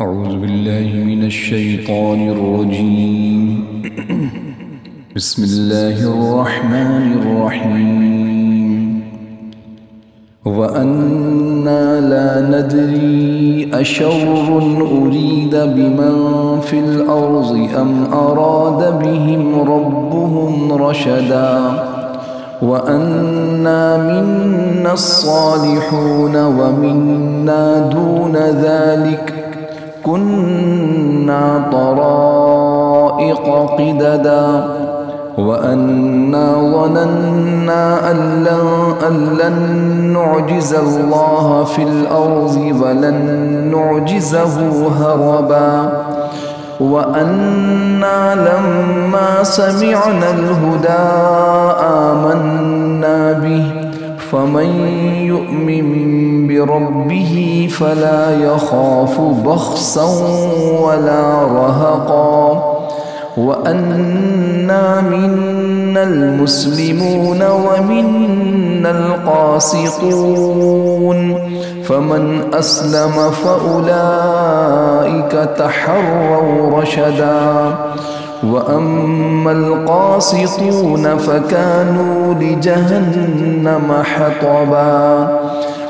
أعوذ بالله من الشيطان الرجيم بسم الله الرحمن الرحيم وأنا لا ندري أشر أريد بمن في الأرض أم أراد بهم ربهم رشدا وأنا منا الصالحون ومنا دون ذلك كنا طرائق قددا وأنا ظننا أن لن نعجز الله في الأرض ولن نعجزه هربا وأنا لما سمعنا الهدى آمنا به فمن يؤمن بربه فلا يخاف بخسا ولا رهقا وأنا منا المسلمون ومنا القاسطون فمن أسلم فأولئك تحروا رشدا وأما القاسطون فكانوا لجهنم حطبا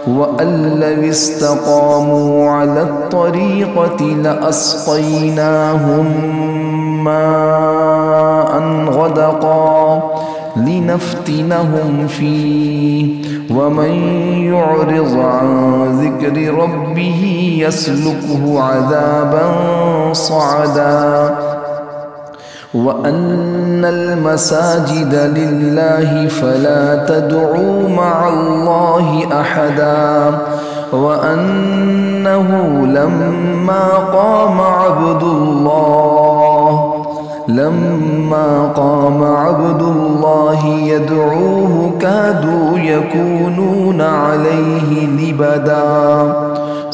وأن لو استقاموا على الطريقة لأسقيناهم ماء غدقا لنفتنهم فيه ومن يعرض عن ذكر ربه يسلكه عذابا صعدا وأن المساجد لله فلا تدعوا مع الله أحدا وأنه لما قام عبد الله يدعوه كادوا يكونون عليه لبدا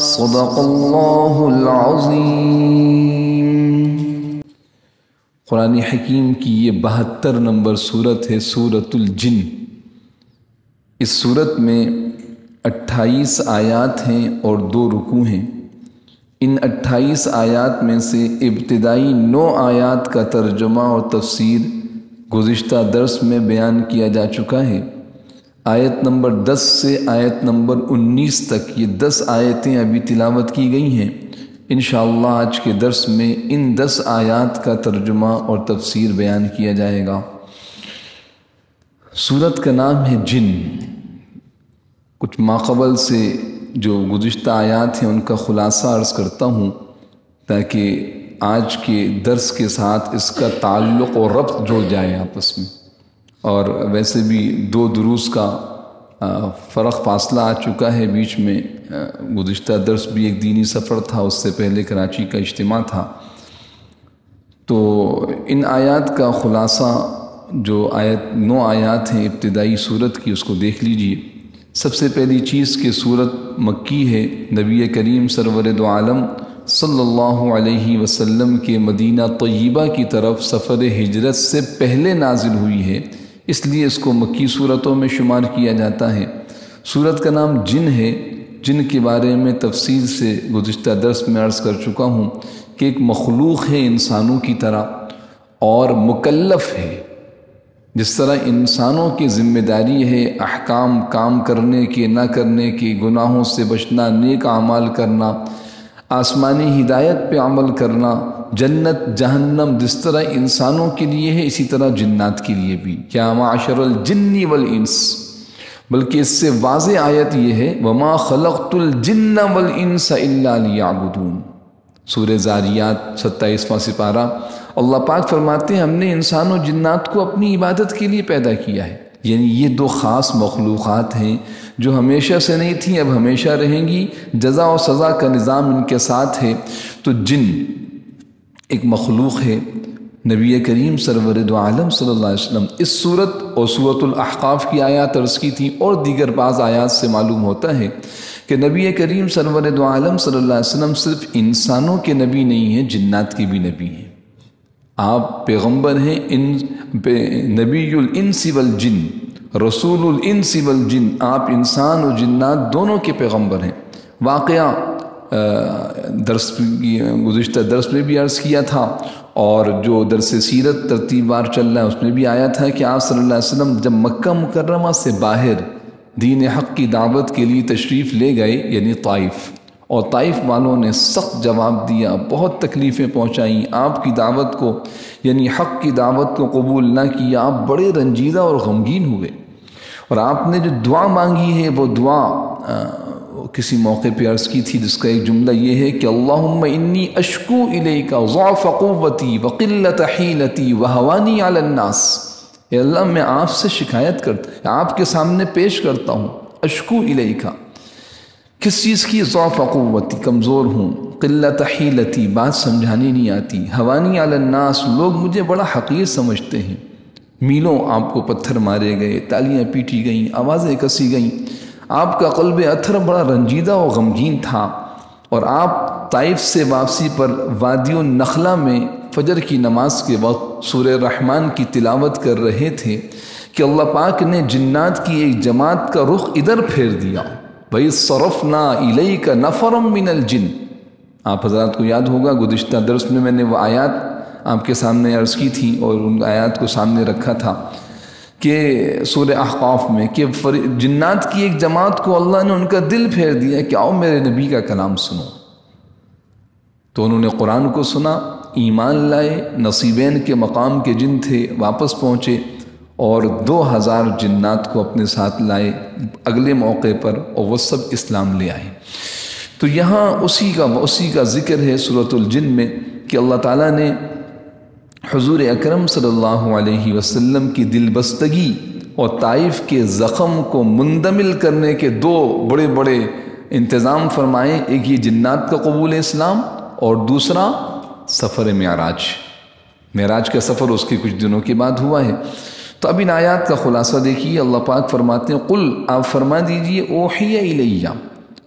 صدق الله العظيم۔ قرآن حکیم کی یہ 72 نمبر سورت ہے، سورۃ الجن۔ اس سورت میں 28 آیات ہیں اور 2 رکوع ہیں۔ ان 28 آیات میں سے ابتدائی 9 آیات کا ترجمہ اور تفسیر گزشتہ درس میں بیان کیا جا چکا ہے۔ آیت نمبر 10 سے آیت نمبر 19 تک یہ 10 آیتیں ابھی تلاوت کی گئی ہیں۔ انشاءاللہ آج کے درس میں ان 10 آیات کا ترجمہ اور تفسیر بیان کیا جائے گا۔ سورت کا نام ہے جن۔ کچھ ماقبل سے جو گزشتہ آیات ہیں ان کا خلاصہ عرض کرتا ہوں تاکہ آج کے درس کے ساتھ اس کا تعلق اور ربط جڑ جائے آپس میں۔ اور ویسے بھی 2 دروس کا فرق فاصلہ آ چکا ہے بیچ میں۔ گزشتہ درس بھی ایک دینی سفر تھا، اس سے پہلے کراچی کا اجتماع تھا۔ تو ان آیات کا خلاصہ جو 9 آیات ہیں ابتدائی صورت کی، اس کو دیکھ لیجئے۔ سب سے پہلی چیز کہ صورت مکی ہے، نبی کریم سرور دو عالم صلی اللہ علیہ وسلم کے مدینہ طیبہ کی طرف سفر ہجرت سے پہلے نازل ہوئی ہے، اس لیے اس کو مکی صورتوں میں شمار کیا جاتا ہے۔ صورت کا نام جن ہے۔ جن کے بارے میں تفصیل سے گزشتہ درس میں عرض کر چکا ہوں کہ ایک مخلوق ہے انسانوں کی طرح اور مکلف ہے۔ جس طرح انسانوں کی ذمہ داری ہے احکام کام کرنے کے، نہ کرنے کے، گناہوں سے بچنا، نیک اعمال کرنا، آسمانی ہدایت پہ عمل کرنا، جنت جہنم جس طرح انسانوں کے لیے ہے اسی طرح جنات کے لیے بھی، یا معاشر الجن والانس۔ بلکہ اس سے واضح آیت یہ ہے وَمَا خَلَقْتُ الْجِنَّ وَالْإِنسَ إِلَّا لِيَعْبُدُونَ۔ سورہ زاریات 27واں سپارہ۔ اللہ پاک فرماتے ہیں ہم نے انسان و جنات کو اپنی عبادت کے لیے پیدا کیا ہے۔ یعنی یہ 2 خاص مخلوقات ہیں جو ہمیشہ سے نہیں تھیں، اب ہمیشہ رہیں گی۔ جزا و سزا کا نظام ان کے ساتھ ہے۔ تو جن ایک مخلوق ہے۔ نبی کریم سرور دو عالم صلی اللہ علیہ وسلم اس صورت اور سورۃ الاحقاف کی آیات عرض کی تھی، اور دیگر بعض آیات سے معلوم ہوتا ہے کہ نبی کریم سرور دو عالم صلی اللہ علیہ وسلم صرف انسانوں کے نبی نہیں ہیں، جنات کے بھی نبی ہیں۔ آپ پیغمبر ہیں، نبی الانس والجن، رسول الانس والجن، آپ انسان و جنات دونوں کے پیغمبر ہیں۔ واقعہ گزشتہ درس میں بھی عرض کیا تھا، اور جو درس سیرت ترتیب وار چل رہا ہے اس میں بھی آیا تھا کہ آپ صلی اللہ علیہ وسلم جب مکہ مکرمہ سے باہر دین حق کی دعوت کے لیے تشریف لے گئے، یعنی طائف، اور طائف والوں نے سخت جواب دیا، بہت تکلیفیں پہنچائیں، آپ کی دعوت کو یعنی حق کی دعوت کو قبول نہ کیا، آپ بڑے رنجیدہ اور غمگین ہوئے، اور آپ نے جو دعا مانگی ہے وہ دعا کسی موقع پہ عرض کی تھی، جس کا ایک جملہ یہ ہے کہ اللہم انی اشکو الیک ضعف قوتی وقلت حیلتی وہوانی علی الناس، اے اللہ میں آپ سے شکایت کرتا، آپ کے سامنے پیش کرتا ہوں، اشکو الیک، کس چیز کی؟ ضعف قوتی، کمزور ہوں، قلت حیلتی، بات سمجھانی نہیں آتی، ہوانی علی الناس، لوگ مجھے بڑا حقیر سمجھتے ہیں، میلوں آپ کو پتھر مارے گئے، تالیاں پیٹی گئیں، آوازیں کسی گئیں، آپ کا قلب اتھر بڑا رنجیدہ و غمگین تھا، اور آپ طائف سے واپسی پر وادی النخلہ میں فجر کی نماز کے وقت سورہ رحمان کی تلاوت کر رہے تھے کہ اللہ پاک نے جنات کی ایک جماعت کا رخ ادھر پھیر دیا، بھئی صرفنا الیک نفرا من الجن۔ آپ حضرات کو یاد ہوگا گزشتہ درس میں نے وہ آیات آپ کے سامنے عرض کی تھی اور ان آیات کو سامنے رکھا تھا کہ سورہ احقاف میں کہ جنات کی ایک جماعت کو اللہ نے ان کا دل پھیر دیا کہ آؤ میرے نبی کا کلام سنو، تو انہوں نے قرآن کو سنا، ایمان لائے، نصیبین کے مقام کے جن تھے واپس پہنچے، اور 2000 جنات کو اپنے ساتھ لائے اگلے موقع پر، اور وہ سب اسلام لے آئے۔ تو یہاں اسی کا ذکر ہے سورۃ الجن میں کہ اللہ تعالیٰ نے حضور اکرم صلی اللہ علیہ وسلم کی دل بستگی اور طائف کے زخم کو مندمل کرنے کے 2 بڑے بڑے انتظام فرمائے، ایک یہ جنات کا قبول اسلام، اور دوسرا سفر معراج کا سفر اس کے کچھ دنوں کے بعد ہوا ہے۔ تو اب ان آیات کا خلاصہ دیکھیے، اللہ پاک فرماتے ہیں قل، آپ فرما دیجئے، اوحی الیہ،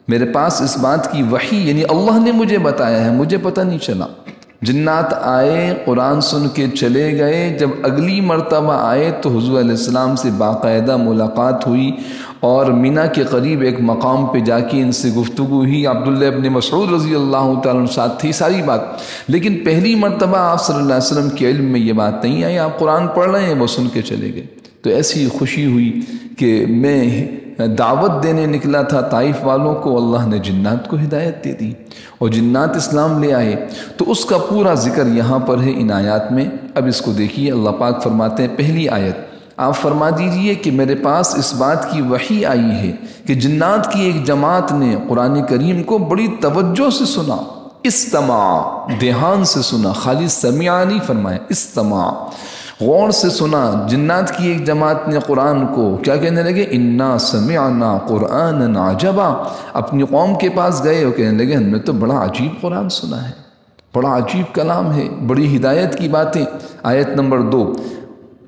میرے پاس اس بات کی وحی یعنی اللہ نے مجھے بتایا ہے، مجھے پتہ نہیں چلا۔ جنات آئے، قرآن سن کے چلے گئے، جب اگلی مرتبہ آئے تو حضور علیہ السلام سے باقاعدہ ملاقات ہوئی، اور مینا کے قریب ایک مقام پہ جا کے ان سے گفتگو ہوئی، عبداللہ ابن مسعود رضی اللہ تعالیٰ عنہ ساتھ تھی، ساری بات، لیکن پہلی مرتبہ آپ صلی اللہ علیہ وسلم کے علم میں یہ بات نہیں آئی، آپ قرآن پڑھ رہے ہیں، وہ سن کے چلے گئے۔ تو ایسی خوشی ہوئی کہ میں دعوت دینے نکلا تھا طائف والوں کو، اللہ نے جنات کو ہدایت دے دی اور جنات اسلام لے آئے۔ تو اس کا پورا ذکر یہاں پر ہے ان آیات میں۔ اب اس کو دیکھیے، اللہ پاک فرماتے ہیں پہلی آیت، آپ فرما دیجئے کہ میرے پاس اس بات کی وحی آئی ہے کہ جنات کی ایک جماعت نے قرآن کریم کو بڑی توجہ سے سنا، استماع، دھیان سے سنا، خالی سمع نہیں فرمایا، استماع، غور سے سنا۔ جنات کی ایک جماعت نے قرآن کو کیا کہنے لگے؟ انا سمعنا قرآنا عجبا، اپنی قوم کے پاس گئے اور کہنے لگے ہم نے تو بڑا عجیب قرآن سنا ہے، بڑا عجیب کلام ہے، بڑی ہدایت کی باتیں۔ آیت نمبر 2،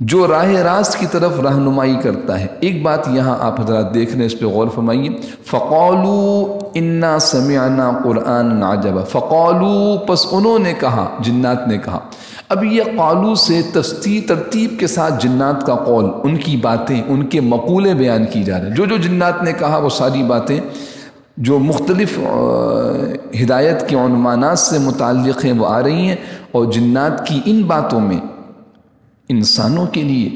جو راہ راست کی طرف رہنمائی کرتا ہے۔ ایک بات یہاں آپ حضرات دیکھ رہے ہیں، اس پہ غور فرمائیے، فقالوا انا سمعنا قرآنا عجبا، فقالوا، پس انہوں نے کہا، جنات نے کہا۔ اب یہ قالو سے ترتیب کے ساتھ جنات کا قول، ان کی باتیں، ان کے مقولے بیان کی جا رہے ہیں۔ جو جنات نے کہا وہ ساری باتیں جو مختلف ہدایت کے عنوانات سے متعلق ہیں وہ آ رہی ہیں، اور جنات کی ان باتوں میں انسانوں کے لیے،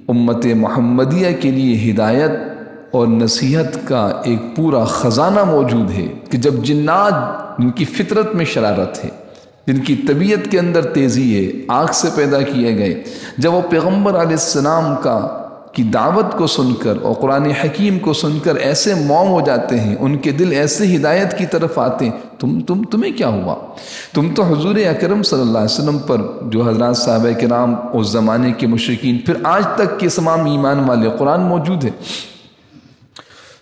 امت محمدیہ کے لیے ہدایت اور نصیحت کا ایک پورا خزانہ موجود ہے کہ جب جنات، جن کی فطرت میں شرارت ہے، جن کی طبیعت کے اندر تیزی ہے، آگ سے پیدا کیے گئے، جب وہ پیغمبر علیہ السلام کی دعوت کو سن کر اور قرآن حکیم کو سن کر ایسے موم ہو جاتے ہیں، ان کے دل ایسے ہدایت کی طرف آتے ہیں، تمہیں کیا ہوا؟ تم تو حضور اکرم صلی اللہ علیہ وسلم پر، جو حضرات صحابہ کرام اس زمانے کے مشرکین، پھر آج تک کے تمام ایمان والے، قرآن موجود ہے۔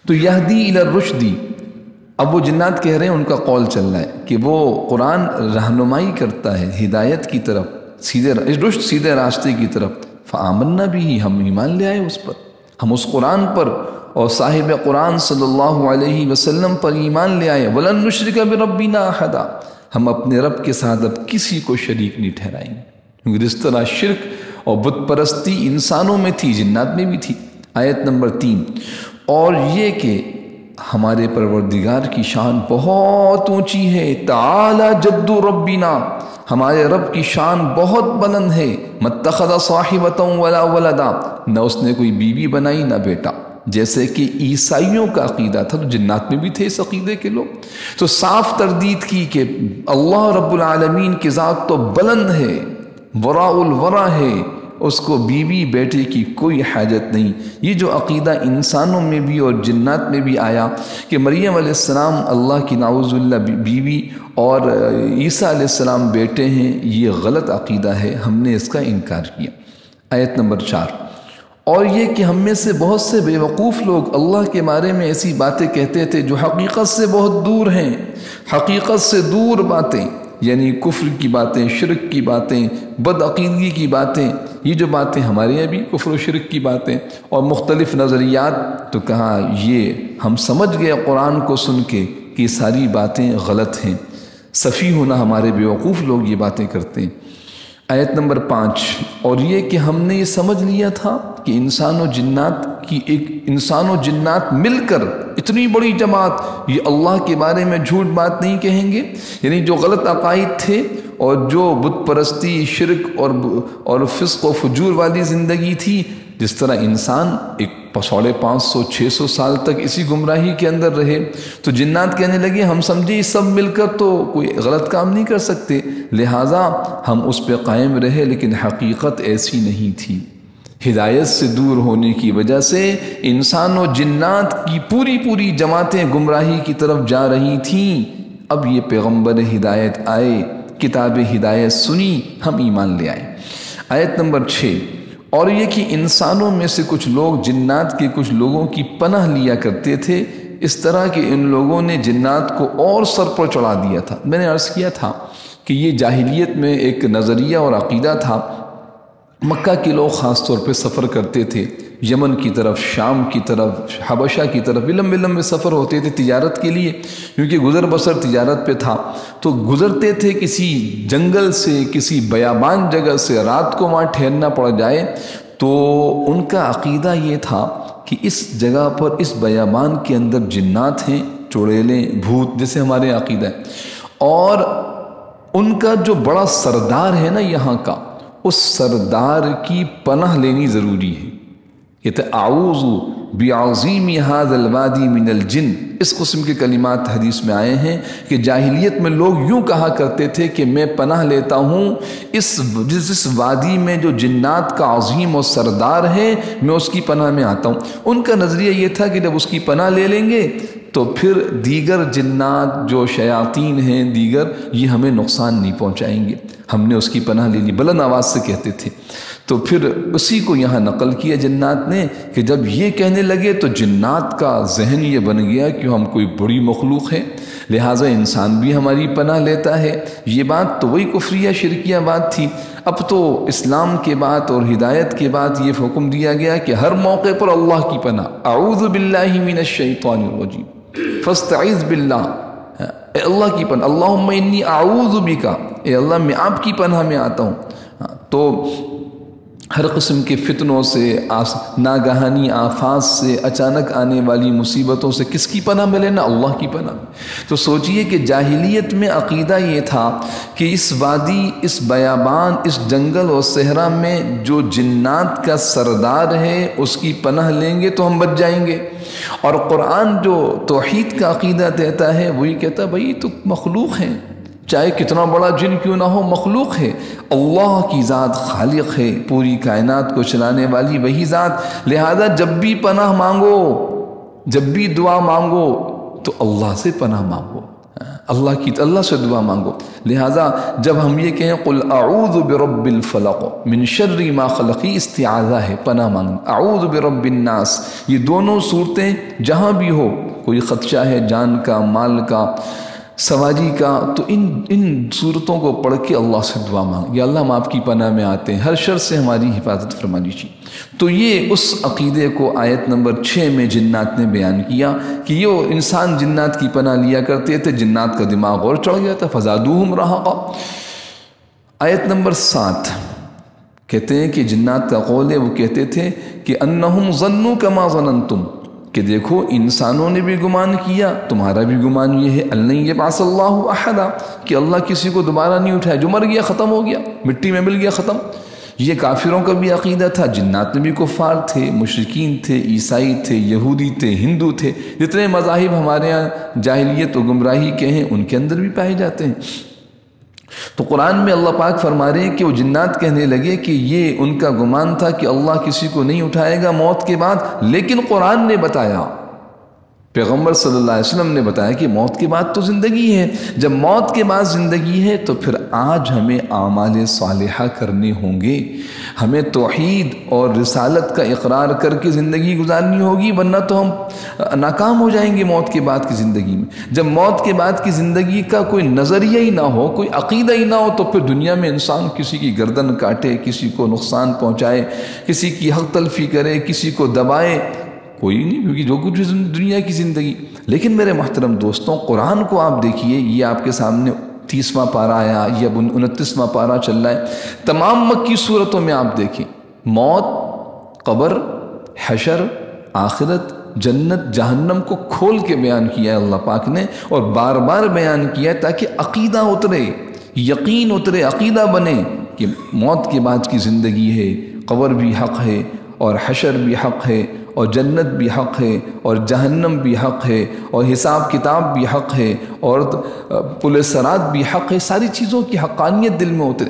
تو یہدی الی الرشد، اب وہ جنات کہہ رہے ہیں، ان کا قول چل رہا ہے کہ وہ قرآن رہنمائی کرتا ہے ہدایت کی طرف، سیدھے راستے کی طرف، فآمنا بھی، ہم ایمان لے آئے اس پر، ہم اس قرآن پر اور صاحب قرآن صلی اللہ علیہ وسلم پر ایمان لے آئے، وَلَن نُشْرِكَ بِرَبِّنَا أَحَدًا، ہم اپنے رب کے ساتھ اب کسی کو شریک نہیں ٹھہرائیں گے، کیونکہ اس طرح شرک اور بت پرستی انسانوں میں تھی، جنات میں بھی تھی۔ آیت نمبر 3، اور یہ کہ ہمارے پروردگار کی شان بہت اونچی ہے، تعالی جد ربنا، ہمارے رب کی شان بہت بلند ہے، متخذ صاحبۃ ولا ولدا، نہ اس نے کوئی بیوی بنائی نہ بیٹا، جیسے کہ عیسائیوں کا عقیدہ تھا، تو جنات میں بھی تھے اس عقیدے کے لوگ، تو صاف تردید کی کہ اللہ رب العالمین کی ذات تو بلند ہے، وراء الورا ہے، اس کو بیوی بیٹے کی کوئی حاجت نہیں۔ یہ جو عقیدہ انسانوں میں بھی اور جنات میں بھی آیا کہ مریم علیہ السلام اللہ کی نعوذ باللہ بیوی اور عیسیٰ علیہ السلام بیٹے ہیں، یہ غلط عقیدہ ہے، ہم نے اس کا انکار کیا۔ آیت نمبر 4، اور یہ کہ ہم میں سے بہت سے بے وقوف لوگ اللہ کے بارے میں ایسی باتیں کہتے تھے جو حقیقت سے بہت دور ہیں، حقیقت سے دور باتیں، یعنی کفر کی باتیں، شرک کی باتیں، بد عقیدگی کی باتیں، یہ جو باتیں ہمارے یہاں بھی کفر و شرک کی باتیں اور مختلف نظریات، تو کہا یہ ہم سمجھ گئے قرآن کو سن کے کہ یہ ساری باتیں غلط ہیں، سفیہ ہونا ہمارے بے وقوف لوگ یہ باتیں کرتے ہیں۔ آیت نمبر 5، اور یہ کہ ہم نے یہ سمجھ لیا تھا کہ انسان و جنات مل کر اتنی بڑی جماعت یہ اللہ کے بارے میں جھوٹ بات نہیں کہیں گے، یعنی جو غلط عقائد تھے اور جو بت پرستی، شرک اور فسق و فجور والی زندگی تھی، جس طرح انسان 550-600 سال تک اسی گمراہی کے اندر رہے، تو جنات کہنے لگے ہم سمجھے سب مل کر تو کوئی غلط کام نہیں کر سکتے، لہٰذا ہم اس پہ قائم رہے، لیکن حقیقت ایسی نہیں تھی۔ ہدایت سے دور ہونے کی وجہ سے انسان و جنات کی پوری جماعتیں گمراہی کی طرف جا رہی تھیں۔ اب یہ پیغمبر ہدایت آئے، کتاب ہدایت سنی، ہم ایمان لے آئے۔ آیت نمبر 6، اور یہ کہ انسانوں میں سے کچھ لوگ جنات کے کچھ لوگوں کی پناہ لیا کرتے تھے، اس طرح کہ ان لوگوں نے جنات کو اور سر پر چڑھا دیا تھا۔ میں نے عرض کیا تھا کہ یہ جاہلیت میں ایک نظریہ اور عقیدہ تھا۔ مکہ کے لوگ خاص طور پہ سفر کرتے تھے، یمن کی طرف، شام کی طرف، حبشہ کی طرف، لمبے سفر ہوتے تھے تجارت کے لیے، کیونکہ گزر بسر تجارت پہ تھا، تو گزرتے تھے کسی جنگل سے، کسی بیابان جگہ سے، رات کو وہاں ٹھہرنا پڑ جائے، تو ان کا عقیدہ یہ تھا کہ اس جگہ پر، اس بیابان کے اندر جنات ہیں، چڑیلیں، بھوت، جیسے ہمارے عقیدہ ہے، اور ان کا جو بڑا سردار ہے نا یہاں کا، اس سردار کی پناہ لینی ضروری ہے۔ کہتے اعوذ بعظیم ھذا الوادی من الجن، اس قسم کے کلمات حدیث میں آئے ہیں کہ جاہلیت میں لوگ یوں کہا کرتے تھے کہ میں پناہ لیتا ہوں جس وادی میں جو جنات کا عظیم و سردار ہے، میں اس کی پناہ میں آتا ہوں۔ ان کا نظریہ یہ تھا کہ جب اس کی پناہ لے لیں گے تو پھر دیگر جنات جو شیاطین ہیں دیگر، یہ ہمیں نقصان نہیں پہنچائیں گے، ہم نے اس کی پناہ لے لی، بلند آواز سے کہتے تھے۔ تو پھر اسی کو یہاں نقل کیا جنات نے کہ جب یہ کہنے لگے تو جنات کا ذہن یہ بن گیا کہ ہم کوئی بڑی مخلوق ہے، لہٰذا انسان بھی ہماری پناہ لیتا ہے۔ یہ بات تو وہی کفریہ شرکیہ بات تھی۔ اب تو اسلام کے بعد اور ہدایت کے بعد یہ حکم دیا گیا کہ ہر موقع پر اللہ کی پناہ، اعوذ باللہ من الشیطان الرجیم، فاستعذ باللہ، اے اللہ کی پناہ، اللہم انی اعوذ بک، اے اللہ میں آپ کی پناہ میں آتا ہوں۔ تو ہر قسم کے فتنوں سے، ناگہانی آفات سے، اچانک آنے والی مصیبتوں سے کس کی پناہ ملے نا؟ اللہ کی پناہ۔ تو سوچئے کہ جاہلیت میں عقیدہ یہ تھا کہ اس وادی، اس بیابان، اس جنگل اور صحرا میں جو جنات کا سردار ہے اس کی پناہ لیں گے تو ہم بچ جائیں گے۔ اور قرآن جو توحید کا عقیدہ دیتا ہے وہی کہتا ہے بھائی تو مخلوق ہیں، چاہے کتنا بڑا جن کیوں نہ ہو، مخلوق ہے، اللہ کی ذات خالق ہے، پوری کائنات کو چلانے والی وہی ذات، لہذا جب بھی پناہ مانگو، جب بھی دعا مانگو تو اللہ سے پناہ مانگو، اللہ سے دعا مانگو۔ لہذا جب ہم یہ کہیں قل اعوذ برب الفلق من شر ما خلق، استعاذہ ہے، پناہ مانگنا، اعوذ برب الناس، یہ دونوں صورتیں جہاں بھی ہو، کوئی خدشہ ہے جان کا، مال کا، سماجی کا، تو ان صورتوں کو پڑھ کے اللہ سے دعا مانگ، یا اللہ ہم آپ کی پناہ میں آتے ہیں، ہر شر سے ہماری حفاظت فرما لیجیے۔ تو یہ اس عقیدے کو آیت نمبر 6 میں جنات نے بیان کیا کہ یہ انسان جنات کی پناہ لیا کرتے تھے، جنات کا دماغ اور چڑھ گیا تھا، فزادوہم رہقا۔ آیت نمبر 7 کہتے ہیں کہ جنات کا قول ہے، وہ کہتے تھے کہ انہم ظنوا کما ظننتم، کہ دیکھو انسانوں نے بھی گمان کیا، تمہارا بھی گمان یہ ہے اللہ یبعث اللہ احدا، کہ اللہ کسی کو دوبارہ نہیں اٹھائے، جو مر گیا ختم ہو گیا، مٹی میں مل گیا ختم۔ یہ کافروں کا بھی عقیدہ تھا، جنات میں بھی کفار تھے، مشرکین تھے، عیسائی تھے، یہودی تھے، ہندو تھے، جتنے مذاہب ہمارے ہاں جاہلیت و گمراہی کے ہیں ان کے اندر بھی پائے جاتے ہیں۔ تو قرآن میں اللہ پاک فرما رہے ہیں کہ وہ جنات کہنے لگے کہ یہ ان کا گمان تھا کہ اللہ کسی کو نہیں اٹھائے گا موت کے بعد، لیکن قرآن نے بتایا، پیغمبر صلی اللہ علیہ وسلم نے بتایا کہ موت کے بعد تو زندگی ہے۔ جب موت کے بعد زندگی ہے تو پھر آج ہمیں اعمال صالحہ کرنے ہوں گے، ہمیں توحید اور رسالت کا اقرار کر کے زندگی گزارنی ہوگی، ورنہ تو ہم ناکام ہو جائیں گے موت کے بعد کی زندگی میں۔ جب موت کے بعد کی زندگی کا کوئی نظریہ ہی نہ ہو، کوئی عقیدہ ہی نہ ہو، تو پھر دنیا میں انسان کسی کی گردن کاٹے، کسی کو نقصان پہنچائے، کسی کی حق تلفی کرے، کسی کو دبائے، کوئی نہیں، کیونکہ جو کچھ دنیا کی زندگی۔ لیکن میرے محترم دوستوں، قرآن کو آپ دیکھیے، یہ آپ کے سامنے 30واں پارہ آیا یا 29واں پارہ چل رہا ہے، تمام مکی صورتوں میں آپ دیکھیں موت، قبر، حشر، آخرت، جنت، جہنم کو کھول کے بیان کیا ہے اللہ پاک نے، اور بار بار بیان کیا ہے تاکہ عقیدہ اترے، یقین اترے، عقیدہ بنے کہ موت کے بعد کی زندگی ہے، قبر بھی حق ہے، اور حشر بھی حق ہے، اور جنت بھی حق ہے، اور جہنم بھی حق ہے، اور حساب کتاب بھی حق ہے، اور پل صراط بھی حق ہے، ساری چیزوں کی حقانیت دل میں اترے۔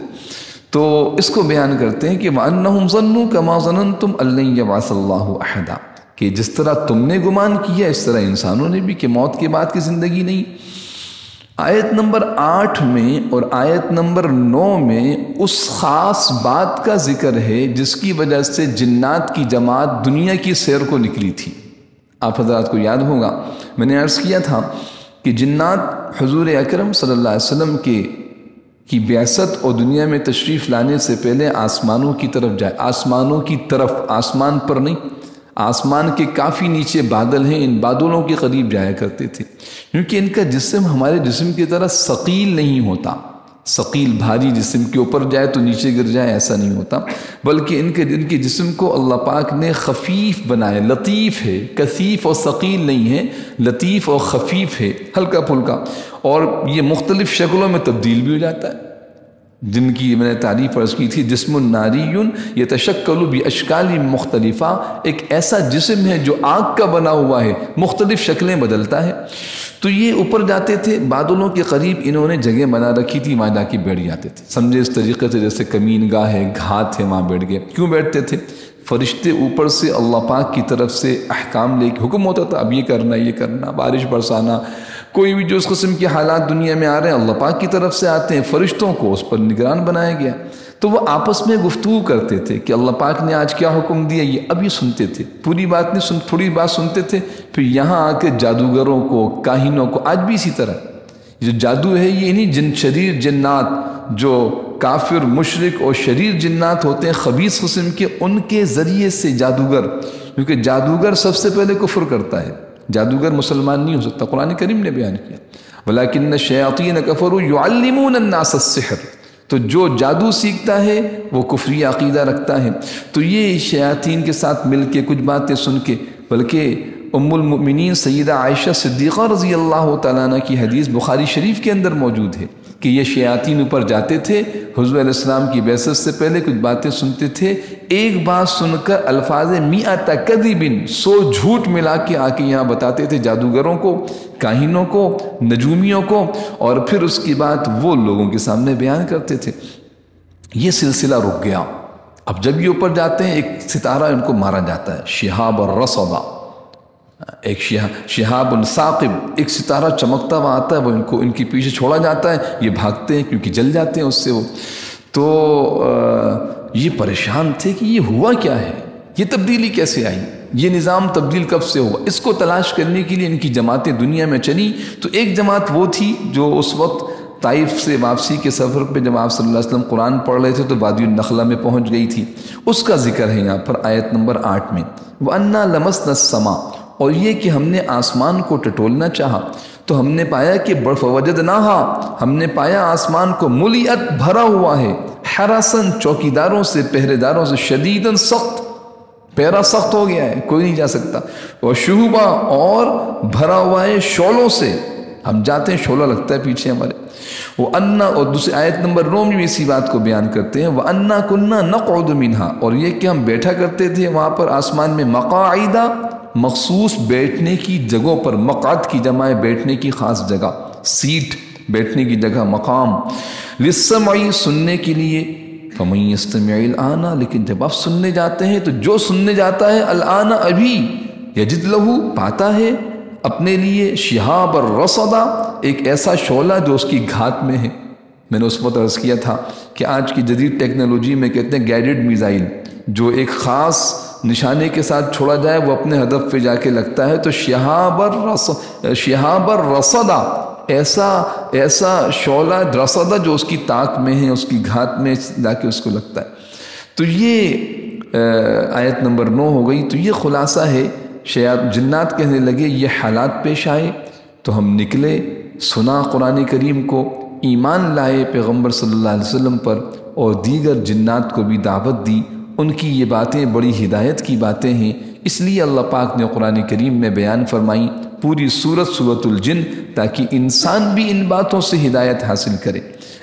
تو اس کو بیان کرتے ہیں کہ وَأَنَّهُمْ ظَنُّوا كَمَا ظَنَنْتُمْ أَن لَّن يَبْعَثَ اللَّهُ أَحَدًا، کہ جس طرح تم نے گمان کیا اس طرح انسانوں نے بھی کہ موت کے بعد کی زندگی نہیں۔ آیت نمبر 8 میں اور آیت نمبر 9 میں اس خاص بات کا ذکر ہے جس کی وجہ سے جنات کی جماعت دنیا کی سیر کو نکلی تھی۔ آپ حضرات کو یاد ہوگا میں نے عرض کیا تھا کہ جنات حضور اکرم صلی اللہ علیہ وسلم کی بعثت اور دنیا میں تشریف لانے سے پہلے آسمانوں کی طرف جائے، آسمانوں کی طرف، آسمان پر نہیں، آسمان کے کافی نیچے بادل ہیں، ان بادلوں کے قریب جایا کرتے تھے، کیونکہ ان کا جسم ہمارے جسم کی طرح ثقیل نہیں ہوتا، ثقیل بھاری جسم کے اوپر جائے تو نیچے گر جائے ایسا نہیں ہوتا، بلکہ ان کے جسم کو اللہ پاک نے خفیف بنایا، لطیف ہے، کثیف اور ثقیل نہیں ہے، لطیف اور خفیف ہے، ہلکا پھلکا، اور یہ مختلف شکلوں میں تبدیل بھی ہو جاتا ہے، جن کی میں نے تعریف عرض کی تھی، جسم ناری یتشکل باشکال مختلفہ، ایک ایسا جسم ہے جو آگ کا بنا ہوا ہے، مختلف شکلیں بدلتا ہے۔ تو یہ اوپر جاتے تھے، بادلوں کے قریب انہوں نے جگہ بنا رکھی تھی، وہاں جا کے بیٹھ جاتے تھے، سمجھے اس طریقے سے جیسے کمین گاہ ہے، گھات ہے، وہاں بیٹھ گئے۔ کیوں بیٹھتے تھے؟ فرشتے اوپر سے اللہ پاک کی طرف سے احکام لے کے حکم ہوتا تھا، اب یہ کرنا، یہ کرنا، بارش برسانا، کوئی بھی جو اس قسم کے حالات دنیا میں آ رہے ہیں اللہ پاک کی طرف سے آتے ہیں، فرشتوں کو اس پر نگران بنایا گیا۔ تو وہ آپس میں گفتگو کرتے تھے کہ اللہ پاک نے آج کیا حکم دیا، یہ اب یہ سنتے تھے، پوری بات نہیں، تھوڑی بات سنتے تھے، پھر یہاں آ کے جادوگروں کو، کاہنوں کو، آج بھی اسی طرح جو جادو ہے یہ نہیں، شریر جنات جو کافر، مشرک اور شریر جنات ہوتے ہیں خبیث قسم کے، ان کے ذریعے سے جادوگر، کیونکہ جادوگر سب سے پہلے کفر کرتا ہے، جادوگر مسلمان نہیں ہو سکتا، قرآن کریم نے بیان کیا وَلَكِنَّ الشَّيَاطِينَ كَفَرُوا يُعَلِّمُونَ النَّاسَ السِّحْرَ، تو جو جادو سیکھتا ہے وہ کفری عقیدہ رکھتا ہے۔ تو یہ شیاطین کے ساتھ مل کے کچھ باتیں سن کے، بلکہ ام المؤمنین سیدہ عائشہ صدیقہ رضی اللہ تعالیٰ عنہ کی حدیث بخاری شریف کے اندر موجود ہے کہ یہ شیاطین اوپر جاتے تھے، حضور علیہ السلام کی بعثت سے پہلے کچھ باتیں سنتے تھے، ایک بات سن کر الفاظ 100 کذب، 100 جھوٹ ملا کے آ کے یہاں بتاتے تھے جادوگروں کو، کاہنوں کو، نجومیوں کو، اور پھر اس کی بات وہ لوگوں کے سامنے بیان کرتے تھے۔ یہ سلسلہ رک گیا۔ اب جب یہ اوپر جاتے ہیں ایک ستارہ ان کو مارا جاتا ہے، شہاب الرصدہ، ایک شہاب ثاقب، ایک ستارہ چمکتا ہوا آتا ہے، وہ ان کے پیچھے چھوڑا جاتا ہے، یہ بھاگتے ہیں کیونکہ جل جاتے ہیں اس سے وہ۔ تو یہ پریشان تھے کہ یہ ہوا کیا ہے، یہ تبدیلی کیسے آئی، یہ نظام تبدیل کب سے ہوا۔ اس کو تلاش کرنے کے لیے ان کی جماعتیں دنیا میں چلی۔ تو ایک جماعت وہ تھی جو اس وقت طائف سے واپسی کے سفر پہ جب آپ صلی اللہ علیہ وسلم قرآن پڑھ رہے تھے تو وادی النخلہ میں پہنچ گئی تھی، اس کا ذکر ہے یہاں پر آیت نمبر 8 میں، وَأَنَّا لَمَسْنَا السَّمَاءَ، اور یہ کہ ہم نے آسمان کو ٹٹولنا چاہا تو ہم نے پایا کہ فَوَجَدْنَاهَا، ہم نے پایا آسمان کو مُلِئَتْ، بھرا ہوا ہے، حَرَسًا، چوکیداروں سے، پہرے داروں سے، شدیداً، سخت، پیرا سخت ہو گیا ہے، کوئی نہیں جا سکتا. اور شہبا، اور بھرا ہوا ہے شعلوں سے، ہم جاتے ہیں شعلہ لگتا ہے پیچھے ہمارے. وَأَنَّا، اور دوسری آیت نمبر 9 میں بھی اسی بات کو بیان کرتے ہیں. وَأَنَّا كُنَّا نَقْعُدُ مِنْهَا، اور یہ کہ ہم بیٹھا کرتے تھے وہاں پر آسمان میں، مقاعدہ مخصوص بیٹھنے کی جگہوں پر. مقعد کی جمع ہے بیٹھنے کی خاص جگہ، سیٹ، بیٹھنے کی جگہ، مقام. لِلسَّمْعِ، سننے کے لیے. فَمَن يَسْتَمِعِ الْآنَ، لیکن جب آپ سننے جاتے ہیں تو جو سننے جاتا ہے الآن، ابھی، یجد لہو، پاتا ہے اپنے لیے، شہاب الرصدہ، ایک ایسا شعلہ جو اس کی گھات میں ہے. میں نے اس وقت عرض کیا تھا کہ آج کی جدید ٹیکنالوجی میں کہتے ہیں گائیڈڈ میزائل، جو ایک خاص نشانے کے ساتھ چھوڑا جائے وہ اپنے ہدف پہ جا کے لگتا ہے. تو شہاب الرصدہ، ایسا شعلہ رصدہ جو اس کی طاق میں ہے، اس کی گھات میں جا کے اس کو لگتا ہے. تو یہ آیت نمبر 9 ہو گئی. تو یہ خلاصہ ہے. جنات کہنے لگے یہ حالات پیش آئے تو ہم نکلے، سنا قرآن کریم کو، ایمان لائے پیغمبر صلی اللہ علیہ وسلم پر، اور دیگر جنات کو بھی دعوت دی. ان کی یہ باتیں بڑی ہدایت کی باتیں ہیں، اس لیے اللہ پاک نے قرآن کریم میں بیان فرمائی پوری سورۃ الجن، تاکہ انسان بھی ان باتوں سے ہدایت حاصل کرے.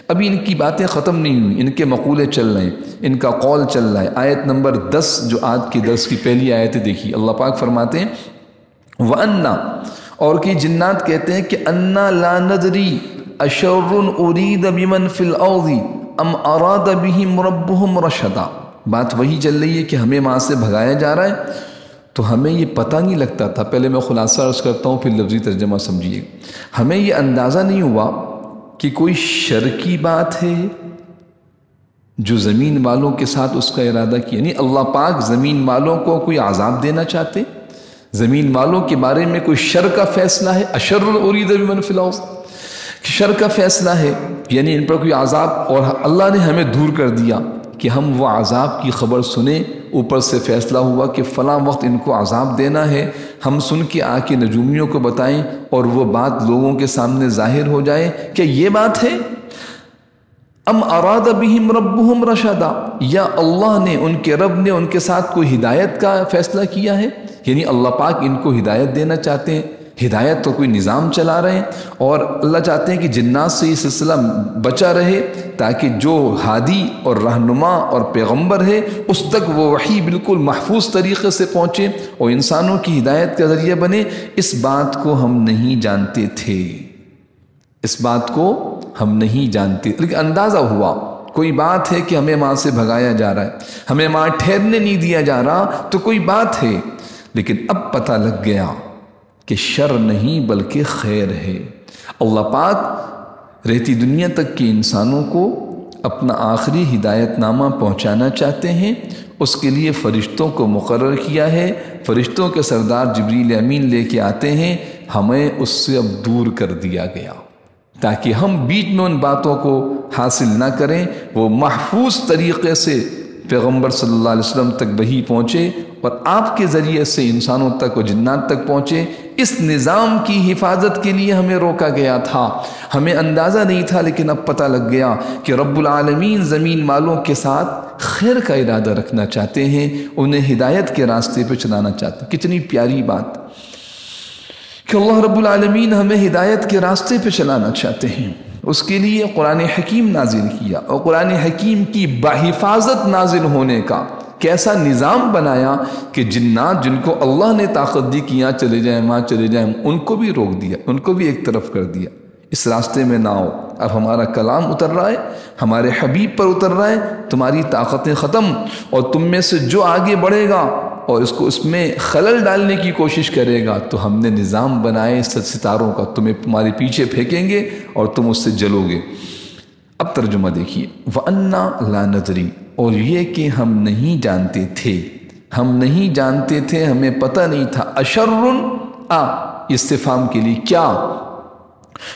ابھی ان کی باتیں ختم نہیں ہوئی، ان کے مقولے چل رہے ہیں، ان کا قول چل رہا ہے. آیت نمبر 10 جو آج کی 10 کی پہلی آیت ہے، دیکھیے اللہ پاک فرماتے ہیں وَأَنَّا، اور کہ جنات کہتے ہیں کہ أَنَّا لَا نَدْرِي أَشَرٌ أُرِيدَ بِمَنْ فِي الْأَرْضِ أَمْ أَرَادَ بِهِمْ رَبُّهُمْ رَشَدًا. بات وہی چل رہی ہے کہ ہمیں وہاں سے بھگایا جا رہا ہے، تو ہمیں یہ پتہ نہیں لگتا تھا. پہلے میں خلاصہ عرض کرتا ہوں، پھر لفظی ترجمہ سمجھیے. ہمیں یہ اندازہ نہیں ہوا کہ کوئی شر کی بات ہے جو زمین والوں کے ساتھ اس کا ارادہ کیا. یعنی اللہ پاک زمین والوں کو کوئی عذاب دینا چاہتے، زمین والوں کے بارے میں کوئی شر کا فیصلہ ہے. اشر ارید بمن فی الارض، شر کا فیصلہ ہے، یعنی ان پر کوئی عذاب، اور اللہ نے ہمیں دور کر دیا کہ ہم وہ عذاب کی خبر سنیں. اوپر سے فیصلہ ہوا کہ فلاں وقت ان کو عذاب دینا ہے، ہم سن کے آ کے نجومیوں کو بتائیں اور وہ بات لوگوں کے سامنے ظاہر ہو جائے. کیا یہ بات ہے؟ ام اراد بہم ربہم رشدا، یا اللہ نے، ان کے رب نے ان کے ساتھ کوئی ہدایت کا فیصلہ کیا ہے؟ یعنی اللہ پاک ان کو ہدایت دینا چاہتے ہیں. ہدایت تو کوئی نظام چلا رہے ہیں، اور اللہ چاہتے ہیں کہ جنات سے یہ سلسلہ بچا رہے، تاکہ جو ہادی اور رہنما اور پیغمبر ہے اس تک وہ وحی بالکل محفوظ طریقے سے پہنچے اور انسانوں کی ہدایت کا ذریعہ بنے. اس بات کو ہم نہیں جانتے تھے، اس بات کو ہم نہیں جانتے، لیکن اندازہ ہوا کوئی بات ہے کہ ہمیں وہاں سے بھگایا جا رہا ہے، ہمیں وہاں ٹھہرنے نہیں دیا جا رہا، تو کوئی بات ہے. لیکن اب پتہ لگ گیا کہ شر نہیں بلکہ خیر ہے. اللہ پاک رہتی دنیا تک کے انسانوں کو اپنا آخری ہدایت نامہ پہنچانا چاہتے ہیں. اس کے لیے فرشتوں کو مقرر کیا ہے، فرشتوں کے سردار جبریل امین لے کے آتے ہیں. ہمیں اس سے اب دور کر دیا گیا تاکہ ہم بیچ میں ان باتوں کو حاصل نہ کریں. وہ محفوظ طریقے سے پیغمبر صلی اللہ علیہ وسلم تک وحی پہنچے اور آپ کے ذریعے سے انسانوں تک اور جنات تک پہنچے. اس نظام کی حفاظت کے لیے ہمیں روکا گیا تھا، ہمیں اندازہ نہیں تھا، لیکن اب پتہ لگ گیا کہ رب العالمین زمین والوں کے ساتھ خیر کا ارادہ رکھنا چاہتے ہیں، انہیں ہدایت کے راستے پہ چلانا چاہتے ہیں. کتنی پیاری بات کہ اللہ رب العالمین ہمیں ہدایت کے راستے پہ چلانا چاہتے ہیں. اس کے لیے قرآن حکیم نازل کیا، اور قرآن حکیم کی بحفاظت نازل ہونے کا کیسا نظام بنایا کہ جنات جن کو اللہ نے طاقت دی کہ یہاں چلے جائیں وہاں چلے جائیں، ان کو بھی روک دیا، ان کو بھی ایک طرف کر دیا. اس راستے میں نہ آؤ. اب ہمارا کلام اتر رہا ہے، ہمارے حبیب پر اتر رہا ہے، تمہاری طاقتیں ختم، اور تم میں سے جو آگے بڑھے گا اور اس میں خلل ڈالنے کی کوشش کرے گا، تو ہم نے نظام بنائے ستاروں کا، تمہارے پیچھے پھینکیں گے اور تم اس سے جلو گے. اب ترجمہ دیکھیے. وَأَنَّا لَا نَدْرِي، اور یہ کہ ہم نہیں جانتے تھے، ہم نہیں جانتے تھے، ہمیں پتہ نہیں تھا. اشرٌ، استفہام کے لیے کیا؟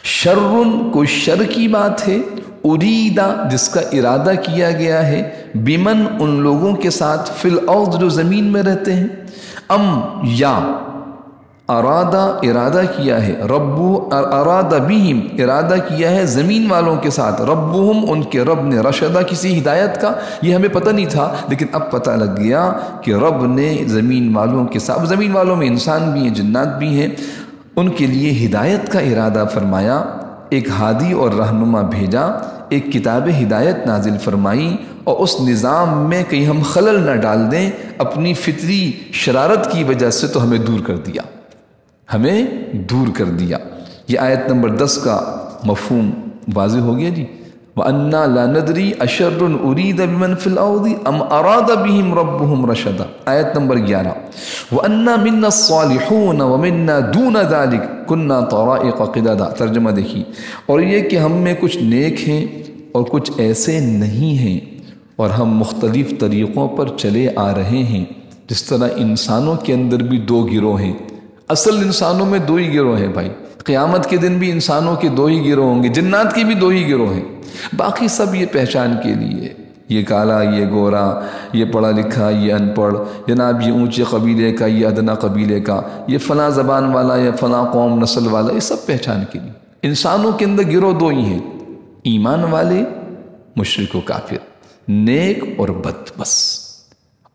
شرٌ، کوئی شر کی بات ہے، اریدہ، جس کا ارادہ کیا گیا ہے، بمن، ان لوگوں کے ساتھ، فی الارض، جو زمین میں رہتے ہیں، ام، یا ارادہ کیا ہے، ارادہ بہم ارادہ کیا ہے زمین والوں کے ساتھ، ربہم ان کے رب نے، رشدہ کسی ہدایت کا، یہ ہمیں پتہ نہیں تھا لیکن اب پتہ لگ گیا کہ رب نے زمین والوں کے ساتھ، زمین والوں میں انسان بھی ہیں جنات بھی ہیں، ان کے لیے ہدایت کا ارادہ فرمایا، ایک ہادی اور رہنما بھیجا، ایک کتاب ہدایت نازل فرمائی، اور اس نظام میں کہیں ہم خلل نہ ڈال دیں، اپنی فطری شرارت کی وجہ سے تو ہمیں دور کر دیا، یہ آیت نمبر 10 کا مفہوم واضح ہو گیا جی۔ وَأَنَّا لَا نَدْرِي أَشَرٌ أُرِيدَ بِمَنْ فِي الْأَرْضِ أَمْ أَرَادَ بِهِمْ رَبُّهُمْ رَشَدًا، آیت نمبر 11۔ وَأَنَّا مِنَّا الصَّالِحُونَ وَمِنَّا دُونَ ذَلِكَ كُنَّا طَرَائِقَ قِدَدًا، ترجمہ دیکھیے، اور یہ کہ ہم میں کچھ نیک ہیں اور کچھ ایسے نہیں ہیں، اور ہم مختلف طریقوں پر چلے آ رہے ہیں، جس طرح انسانوں کے اندر بھی دو گروہ ہیں، اصل انسانوں میں دو ہی گروہ ہیں بھائی، قیامت کے دن بھی انسانوں کے دو ہی گروہ ہوں گے، جنات کے بھی دو ہی گروہ ہیں، باقی سب یہ پہچان کے لیے، یہ کالا، یہ گورا، یہ پڑھا لکھا، یہ ان پڑھ، جناب یہ اونچے قبیلے کا، یہ ادنا قبیلے کا، یہ فلاں زبان والا، یہ فلاں قوم نسل والا، یہ سب پہچان کے لیے۔ انسانوں کے اندر گروہ دو ہی ہیں، ایمان والے، مشرک و کافر، نیک اور بد، بس۔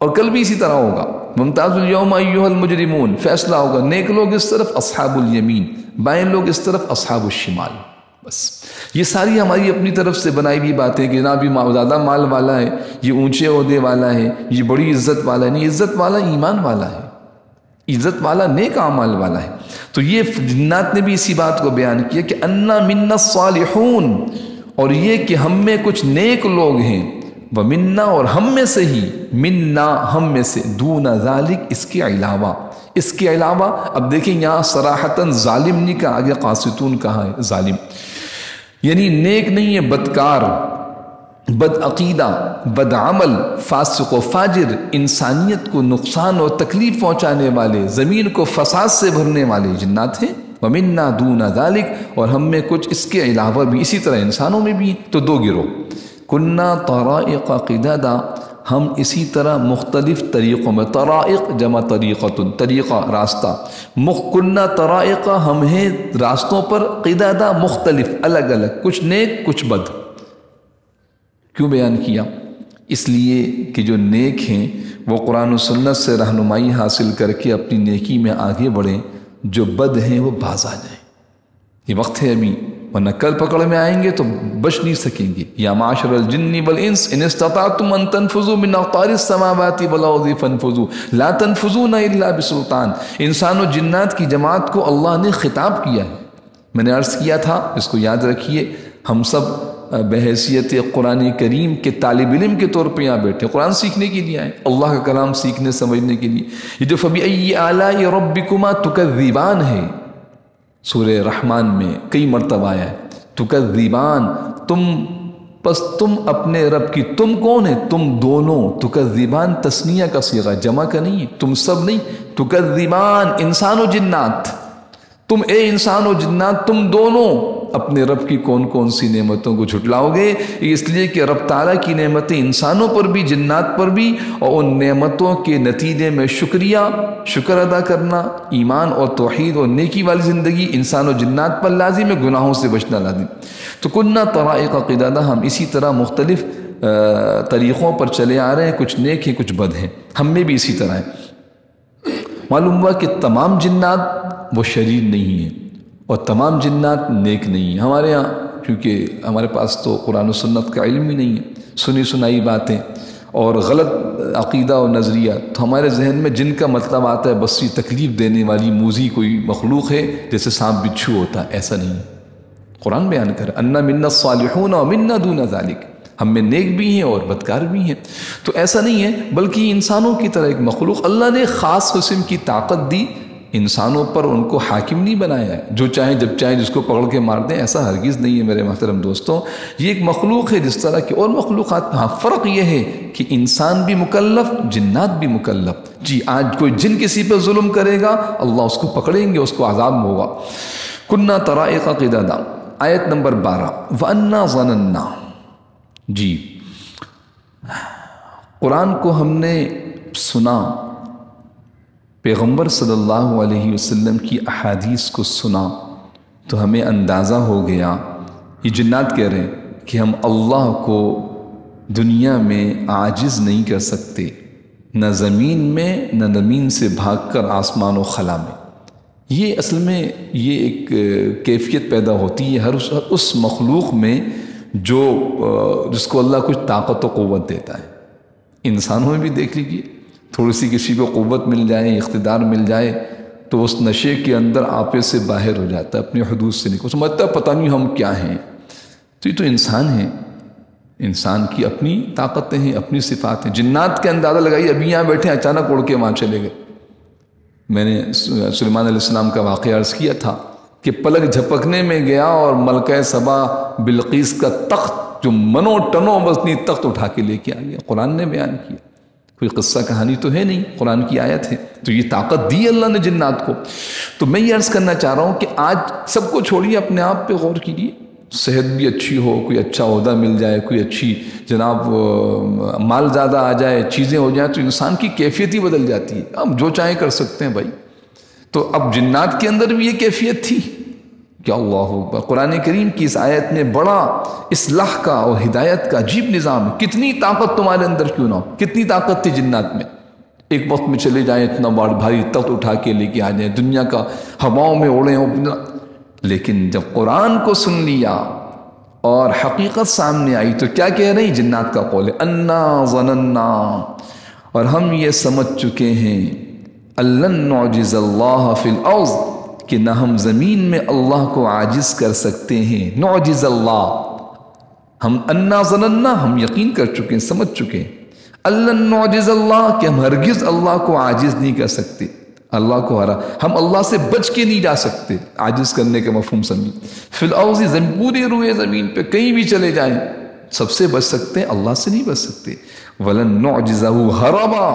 اور کل بھی اسی طرح ہوگا، ممتاز الیوم ایھا المجرمون، فیصلہ ہوگا، نیک لوگ اس طرف اصحاب الیمین، بائیں لوگ اس طرف اصحاب الشمال، بس۔ یہ ساری ہماری اپنی طرف سے بنائی ہوئی باتیں کہ جناب یہ زیادہ مال والا ہے، یہ اونچے عہدے والا ہے، یہ بڑی عزت والا ہے، نہیں، عزت والا ایمان والا ہے، عزت والا نیک اعمال والا ہے۔ تو یہ جنات نے بھی اسی بات کو بیان کیا کہ انا منا الصالحون، اور یہ کہ ہم میں کچھ نیک لوگ ہیں، ومنا، اور ہم میں سے ہی، منا ہم میں سے، دون ذالک اس کے علاوہ، اس کے علاوہ۔ اب دیکھیں یہاں صراحتاً ظالم نہیں کہا، آگے قاسطون کہا ہے، ظالم یعنی نیک نہیں ہے، بدکار، بد عقیدہ، بد عمل، فاسق و فاجر، انسانیت کو نقصان اور تکلیف پہنچانے والے، زمین کو فساد سے بھرنے والے جنات ہیں۔ وَمِنَّا دُونَ ذَلِكَ، اور ہم میں کچھ اس کے علاوہ بھی، اسی طرح انسانوں میں بھی ہیں، تو دو گروہ۔ کُنَّا طَرَائِقَ قِدَدًا، ہم اسی طرح مختلف طریقوں میں، طرائق جمع طریقۃ، طریقہ راستہ، کُنَّا طَرَائِقَ ہم ہیں راستوں پر، قِدَدًا مختلف، الگ الگ، کچھ نیک کچھ بد۔ کیوں بیان کیا؟ اس لیے کہ جو نیک ہیں وہ قرآن و سنت سے رہنمائی حاصل کر کے اپنی نیکی میں آگے بڑھیں، جو بد ہیں وہ باز آ جائیں۔ یہ وقت ہے ابھی، ورنہ کل پکڑ میں آئیں گے تو بچ نہیں سکیں گے۔ یا معاشر الجن والانس ان استطعتم ان تنفذوا من اقطار السماوات والارض فانفذوا لا تنفذون الا بسلطان۔ انسان و جنات کی جماعت کو اللہ نے خطاب کیا ہے۔ میں نے عرض کیا تھا، اس کو یاد رکھیے، ہم سب بحیثیت قرآن کریم کے طالب علم کے طور پہ یہاں بیٹھے، قرآن سیکھنے کے لیے آئے، اللہ کا کلام سیکھنے سمجھنے کے لیے۔ یہ جو فَبِأَيِّ آلَاءِ رَبِّكُمَا تُكَذِّبَانِ ہے، سورہ رحمان میں کئی مرتبہ آیا ہے، تُكَذِّبَان، تم اپنے رب کی، تم کون ہے؟ تم دونوں، تُكَذِّبَان تثنیہ کا صیغہ، جمع کا نہیں ہے، تم سب نہیں، تُكَذِّبَان انسان و جنات، تم اے انسان و جنات تم دونوں اپنے رب کی کون کون سی نعمتوں کو جھٹلاؤ گے؟ اس لیے کہ رب تعالیٰ کی نعمتیں انسانوں پر بھی جنات پر بھی، اور ان نعمتوں کے نتیجے میں شکر ادا کرنا، ایمان اور توحید اور نیکی والی زندگی انسان و جنات پر لازم ہے، گناہوں سے بچنا لازم۔ تو کننا طرائق قدادہ، ہم اسی طرح مختلف طریقوں پر چلے آ رہے ہیں، کچھ نیک ہیں کچھ بد ہیں، ہم میں بھی اسی طرح ہے۔ معلوم ہوا کہ تمام جنات وہ شریر نہیں ہیں اور تمام جنات نیک نہیں ہیں۔ ہمارے ہاں کیونکہ ہمارے پاس تو قرآن و سنت کا علم ہی نہیں ہے، سنی سنائی باتیں اور غلط عقیدہ اور نظریہ، تو ہمارے ذہن میں جن کا مطلب آتا ہے بس یہ تکلیف دینے والی موذی کوئی مخلوق ہے، جیسے سانپ بچھو ہوتا ہے، ایسا نہیں ہے۔ قرآن بیان کر انا منا الصالحون ومنا دون ذلک، ہم میں نیک بھی ہیں اور بدکار بھی ہیں، تو ایسا نہیں ہے، بلکہ انسانوں کی طرح ایک مخلوق، اللہ نے خاص قسم کی طاقت دی انسانوں پر، ان کو حاکم نہیں بنایا ہے، جو چاہیں جب چاہیں جس کو پکڑ کے مار دیں، ایسا ہرگز نہیں ہے میرے محترم دوستوں۔ یہ ایک مخلوق ہے جس طرح کی اور مخلوقات، ہاں فرق یہ ہے کہ انسان بھی مکلف، جنات بھی مکلف۔ جی آج کوئی جن کسی پہ ظلم کرے گا اللہ اس کو پکڑیں گے، اس کو عذاب ہوگا۔ کننا طرائق قدادا، آیت نمبر 12، وَأَنَّا ظَنَنَّا، جی قرآن کو ہم نے سنا، پیغمبر صلی اللہ علیہ وسلم کی احادیث کو سنا تو ہمیں اندازہ ہو گیا، یہ جنات کہہ رہے ہیں کہ ہم اللہ کو دنیا میں عاجز نہیں کر سکتے، نہ زمین میں نہ زمین سے بھاگ کر آسمان و خلا میں۔ یہ اصل میں یہ ایک کیفیت پیدا ہوتی ہے ہر اس مخلوق میں جو جس کو اللہ کچھ طاقت و قوت دیتا ہے۔ انسانوں میں بھی دیکھ لیجیے، تھوڑی سی کسی کو قوت مل جائے، اقتدار مل جائے تو اس نشے کے اندر آپے سے باہر ہو جاتا ہے، اپنے حدود سے نکل سمجھتا ہے پتہ نہیں ہم کیا ہیں۔ تو یہ تو انسان ہیں، انسان کی اپنی طاقتیں ہیں، اپنی صفات ہیں۔ جنات کے اندازہ لگائیے، ابھی یہاں بیٹھے اچانک اڑ کے وہاں چلے گئے۔ میں نے سلیمان علیہ السلام کا واقعہ عرض کیا تھا کہ پلک جھپکنے میں گیا اور ملکہ سبا بلقیس کا تخت جو منو ٹنو وزنی تخت اٹھا کے لے کے آ گیا۔ قرآن نے بیان کیا، کوئی قصہ کہانی تو ہے نہیں، قرآن کی آیت ہے۔ تو یہ طاقت دی اللہ نے جنات کو۔ تو میں یہ عرض کرنا چاہ رہا ہوں کہ آج سب کو چھوڑیے، اپنے آپ پہ غور کیجیے۔ صحت بھی اچھی ہو، کوئی اچھا عہدہ مل جائے، کوئی اچھی جناب مال زیادہ آ جائے، چیزیں ہو جائیں، تو انسان کی کیفیت ہی بدل جاتی ہے۔ ہم جو چاہیں کر سکتے ہیں بھائی۔ تو اب جنات کے اندر بھی یہ کیفیت تھی کہ اللہ اکبر۔ قرآن کریم کی اس آیت میں بڑا اصلاح کا اور ہدایت کا عجیب نظام ہے۔ کتنی طاقت تمہارے اندر کیوں نہ ہو، کتنی طاقت تھی جنات میں، ایک وقت میں چلے جائیں، اتنا بھاری تخت اٹھا کے لے کے آ جائیں، دنیا کا ہواؤں میں اڑے ہوں۔ لیکن جب قرآن کو سن لیا اور حقیقت سامنے آئی تو کیا کہہ رہی؟ جنات کا قول ہے انا ظننا، اور ہم یہ سمجھ چکے ہیں، الن نعجز اللہ فی الارض، کہ نہ ہم زمین میں اللہ کو عاجز کر سکتے ہیں۔ نعجز اللہ، ہم انا ظننا، ہم یقین کر چکے ہیں، سمجھ چکے ہیں، الن نعجز اللہ، کہ ہم ہرگز اللہ کو عاجز نہیں کر سکتے، اللہ کو ہم اللہ سے بچ کے نہیں جا سکتے۔ عاجز کرنے کا مفہوم سمجھیں، فی الارض، پوری روئے زمین پہ کہیں بھی چلے جائیں سب سے بچ سکتے ہیں، اللہ سے نہیں بچ سکتے۔ وَلَن نُعْجِزَهُ هَرَبًا،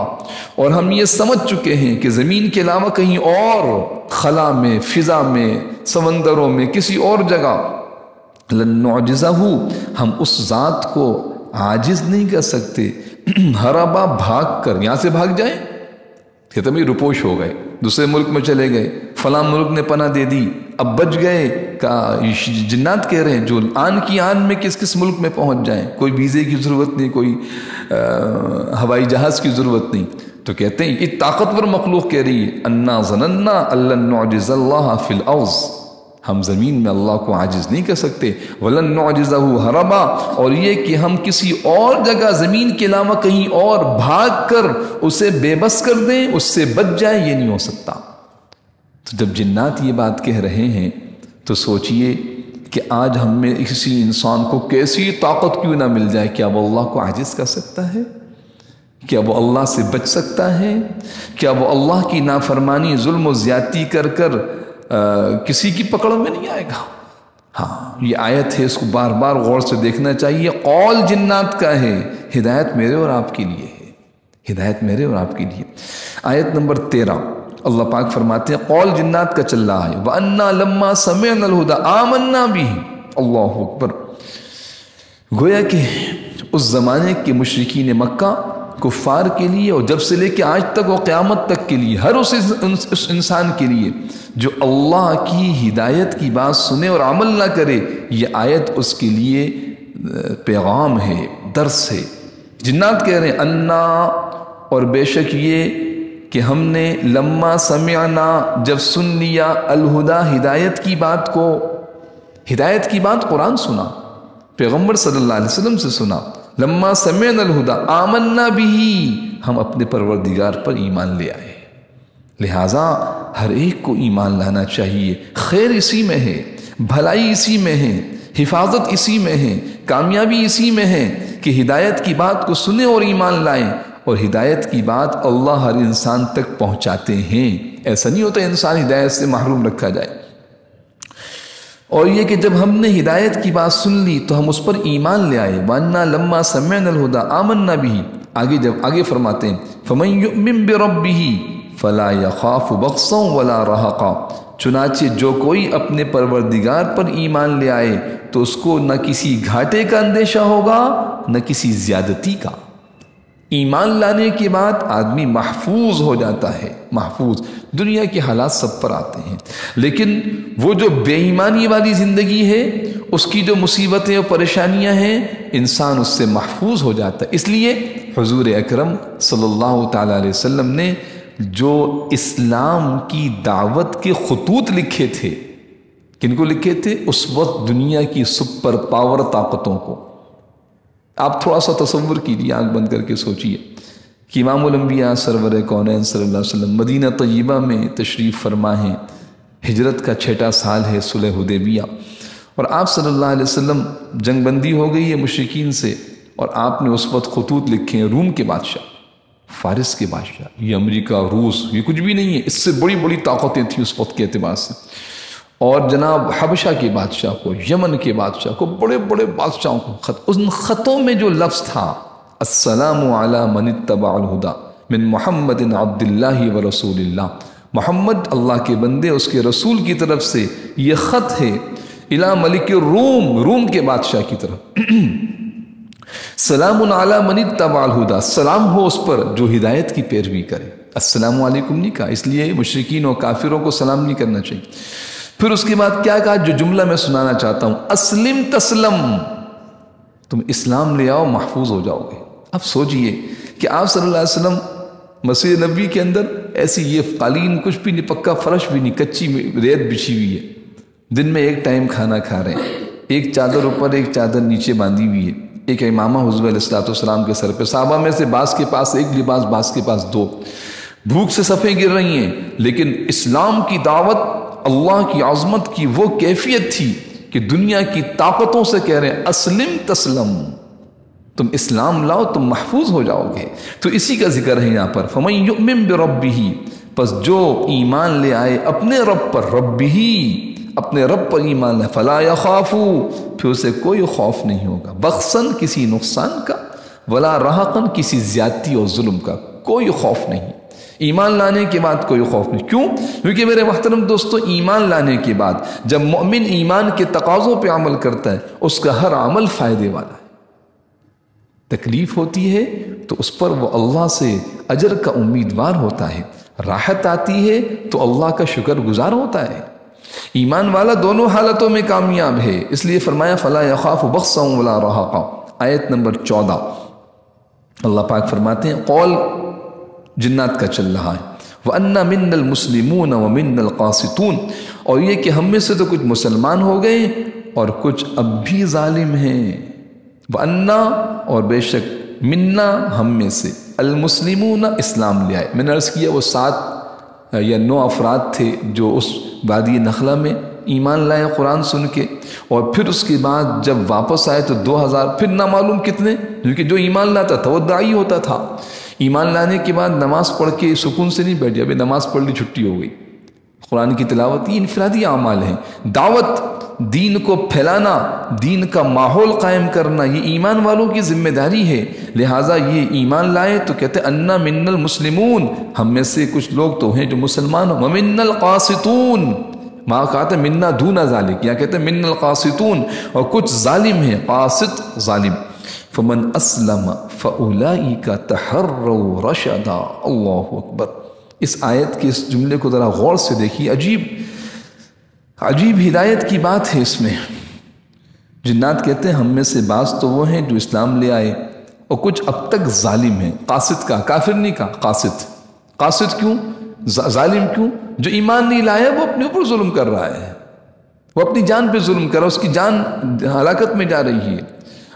اور ہم یہ سمجھ چکے ہیں کہ زمین کے علاوہ کہیں اور، خلا میں، فضا میں، سمندروں میں، کسی اور جگہ، لن نعجزه، ہم اس ذات کو عاجز نہیں کر سکتے۔ ہربا، بھاگ کر، یہاں سے بھاگ جائیں، کہتے ہیں رپوش ہو گئے، دوسرے ملک میں چلے گئے، فلاں ملک نے پناہ دے دی، اب بچ گئے۔ جنات کہہ رہے ہیں جو آن کی آن میں کس کس ملک میں پہنچ جائیں، کوئی ویزے کی ضرورت نہیں، کوئی ہوائی جہاز کی ضرورت نہیں۔ تو کہتے ہیں یہ طاقتور مخلوق کہہ رہی ہے انا ظننا الن نعجز اللہ فی الارض، ہم زمین میں اللہ کو عاجز نہیں کر سکتے۔ وَلَن نُعْجِزَهُ هَرَبًا، اور یہ کہ ہم کسی اور جگہ زمین کے علاوہ کہیں اور بھاگ کر اسے بے بس کر دیں، اس سے بچ جائیں، یہ نہیں ہو سکتا۔ تو جب جنات یہ بات کہہ رہے ہیں تو سوچئے کہ آج ہم میں کسی انسان کو کیسی طاقت کیوں نہ مل جائے، کیا وہ اللہ کو عاجز کر سکتا ہے؟ کیا وہ اللہ سے بچ سکتا ہے؟ کیا وہ اللہ کی نافرمانی، ظلم و زیادتی کر کر کسی کی پکڑ میں نہیں آئے گا؟ ہاں، یہ آیت ہے، اس کو بار بار غور سے دیکھنا چاہیے۔ قول جنات کا ہے، ہدایت میرے اور آپ کے لیے ہے، ہدایت میرے اور آپ کے لیے۔ آیت نمبر 13 اللہ پاک فرماتے ہیں، قول جنات کا چل رہا ہے، وَأَنَّا لَمَّا سَمِعْنَا الْهُدَىٰ آمَنَّا بِهِ، اللہ اکبر۔ گویا کہ اس زمانے کے مشرکین مکہ، کفار کے لیے، اور جب سے لے کے آج تک اور قیامت تک کے لیے، ہر اس انسان کے لیے جو اللہ کی ہدایت کی بات سنے اور عمل نہ کرے، یہ آیت اس کے لیے پیغام ہے، درس ہے۔ جنات کہہ رہے ہیں انا، اور بے شک یہ کہ ہم نے لما سمعنا، جب سن لیا، الہدا، ہدایت کی بات کو، ہدایت کی بات قرآن سنا، پیغمبر صلی اللہ علیہ وسلم سے سنا، لما سمعنا الہدا آمنا بھی، ہم اپنے پروردگار پر ایمان لے آئے۔ لہٰذا ہر ایک کو ایمان لانا چاہیے، خیر اسی میں ہے، بھلائی اسی میں ہے، حفاظت اسی میں ہے، کامیابی اسی میں ہے کہ ہدایت کی بات کو سنیں اور ایمان لائیں۔ اور ہدایت کی بات اللہ ہر انسان تک پہنچاتے ہیں، ایسا نہیں ہوتا انسان ہدایت سے محروم رکھا جائے۔ اور یہ کہ جب ہم نے ہدایت کی بات سن لی تو ہم اس پر ایمان لے آئے۔ وَأَنَّا لَمَّا سَمِعْنَا الْهُدَىٰ آمَنَّا بِهِ، آگے فرماتے ہیں فَمَنْ يُؤْمِن بِرَبِّهِ فَلَا يَخَافُ بَخْسًا وَلَا رَهَقًا، چنانچہ جو کوئی اپنے پروردگار پر ایمان لے آئے تو اس کو نہ کسی گھاٹے کا اندیشہ ہوگا، نہ کسی زیادتی کا۔ ایمان لانے کے بعد آدمی محفوظ ہو جاتا ہے، محفوظ، دنیا کے حالات سب پر آتے ہیں، لیکن وہ جو بے ایمانی والی زندگی ہے اس کی جو مصیبتیں اور پریشانیاں ہیں انسان اس سے محفوظ ہو جاتا ہے۔ اس لیے حضور اکرم صلی اللہ تعالیٰ علیہ وسلم نے جو اسلام کی دعوت کے خطوط لکھے تھے، کن کو لکھے تھے؟ اس وقت دنیا کی سپر پاور طاقتوں کو۔ آپ تھوڑا سا تصور کیجیے، آنکھ بند کر کے سوچئے کہ امام الانبیاء سرور کونین صلی اللہ علیہ وسلم مدینہ طیبہ میں تشریف فرما ہیں، ہجرت کا 6واں سال ہے، صلح حدیبیہ، اور آپ صلی اللہ علیہ وسلم جنگ بندی ہو گئی ہے مشرکین سے، اور آپ نے اس وقت خطوط لکھے ہیں روم کے بادشاہ، فارس کے بادشاہ، یہ امریکہ، روس، یہ کچھ بھی نہیں ہے، اس سے بڑی بڑی طاقتیں تھیں اس وقت کے اعتبار سے، اور جناب حبشہ کے بادشاہ کو، یمن کے بادشاہ کو، بڑے بڑے بادشاہوں کو خط، ان خطوں میں جو لفظ تھا السلام علی من اتبع الہدی من محمد عبد اللہ ورسول اللہ، محمد اللہ کے بندے اس کے رسول کی طرف سے یہ خط ہے الی ملک روم، روم کے بادشاہ کی طرف، سلام علی من اتبع الہدی، سلام ہو اس پر جو ہدایت کی پیروی کرے۔ السلام علیکم نہیں کہا، اس لیے مشرکین اور کافروں کو سلام نہیں کرنا چاہیے۔ پھر اس کے بعد کیا کہا، جو جملہ میں سنانا چاہتا ہوں، اسلم تسلم، تم اسلام لے آؤ محفوظ ہو جاؤ گے۔ اب سوچئے کہ آپ صلی اللہ علیہ وسلم مسجد نبوی کے اندر ایسی یہ قالین کچھ بھی نہیں، پکا فرش بھی نہیں، کچی ریت بچھی ہوئی ہے، دن میں ایک ٹائم کھانا کھا رہے ہیں، ایک چادر اوپر ایک چادر نیچے باندھی ہوئی ہے، ایک امامہ حضور علیہ السلام کے سر پہ، صحابہ میں سے بعض کے پاس ایک لباس، بعض کے پاس دو، بھوک سے صفیں گر رہی ہیں، لیکن اسلام کی دعوت، اللہ کی عظمت کی وہ کیفیت تھی کہ دنیا کی طاقتوں سے کہہ رہے ہیں اسلم تسلم، تم اسلام لاؤ تم محفوظ ہو جاؤ گے۔ تو اسی کا ذکر ہے یہاں پر، فَمَن يُؤْمِن بِرَبِّهِ، پس جو ایمان لے آئے اپنے رب پر، ربِّهِ، اپنے رب پر ایمان لے، فَلَا يَخَافُ، پھر اسے کوئی خوف نہیں ہوگا، بخسن کسی نقصان کا، ولا رہقن کسی زیادتی اور ظلم کا، کوئی خوف نہیں۔ ایمان لانے کے بعد کوئی خوف نہیں، کیوں؟ کیونکہ میرے محترم دوستو، ایمان لانے کے بعد جب مومن ایمان کے تقاضوں پہ عمل کرتا ہے اس کا ہر عمل فائدے والا ہے۔ تکلیف ہوتی ہے تو اس پر وہ اللہ سے اجر کا امیدوار ہوتا ہے، راحت آتی ہے تو اللہ کا شکر گزار ہوتا ہے۔ ایمان والا دونوں حالتوں میں کامیاب ہے، اس لیے فرمایا فَلَا يَخَافُ بَخْسًا وَلَا رَهَقًا، آیت نمبر 14 اللہ پاک فرماتے ہیں، قول جنات کا چل رہا ہے، وَأَنَّا مِنَّ الْمُسْلِمُونَ وَمِنَّ الْقَاسِطُونَ، اور یہ کہ ہم میں سے تو کچھ مسلمان ہو گئے اور کچھ اب بھی ظالم ہیں۔ وَأَنَّا، اور بے شک، مِنَّا، ہم میں سے، المسلمون، اسلام لے آئے۔ میں نے عرض کیا وہ 7 یا 9 افراد تھے جو اس وادی نخلہ میں ایمان لائے قرآن سن کے، اور پھر اس کے بعد جب واپس آئے تو 2000، پھر نہ معلوم کتنے، کیونکہ جو ایمان لاتا تھا وہ داعی ہوتا تھا، ایمان لانے کے بعد نماز پڑھ کے سکون سے نہیں بیٹھ جائے، ابھی نماز پڑھ لی چھٹی ہو گئی، قرآن کی تلاوت، یہ انفرادی اعمال ہیں۔ دعوت، دین کو پھیلانا، دین کا ماحول قائم کرنا، یہ ایمان والوں کی ذمہ داری ہے، لہٰذا یہ ایمان لائے تو کہتے ہیں انا من المسلمون، ہم میں سے کچھ لوگ تو ہیں جو مسلمان ہیں، ومن القاسطون، ماں کہتے ہیں منا دون ذالک، یا کہتے ہیں من القاسطون، اور کچھ ظالم ہیں، قاسط ظالم۔ فمن اسلم فاولئک تحروا رشدا، اللہ اکبر۔ اس آیت کے اس جملے کو ذرا غور سے دیکھیے، عجیب ہدایت کی بات ہے اس میں۔ جنات کہتے ہیں ہم میں سے بعض تو وہ ہیں جو اسلام لے آئے اور کچھ اب تک ظالم ہیں۔ قاسط کا، کافر نہیں کہا، قاسط۔ قاسط کیوں؟ ظالم کیوں؟ جو ایمان نہیں لایا وہ اپنے اوپر ظلم کر رہا ہے، وہ اپنی جان پہ ظلم کر رہا ہے، اس کی جان ہلاکت میں جا رہی ہے،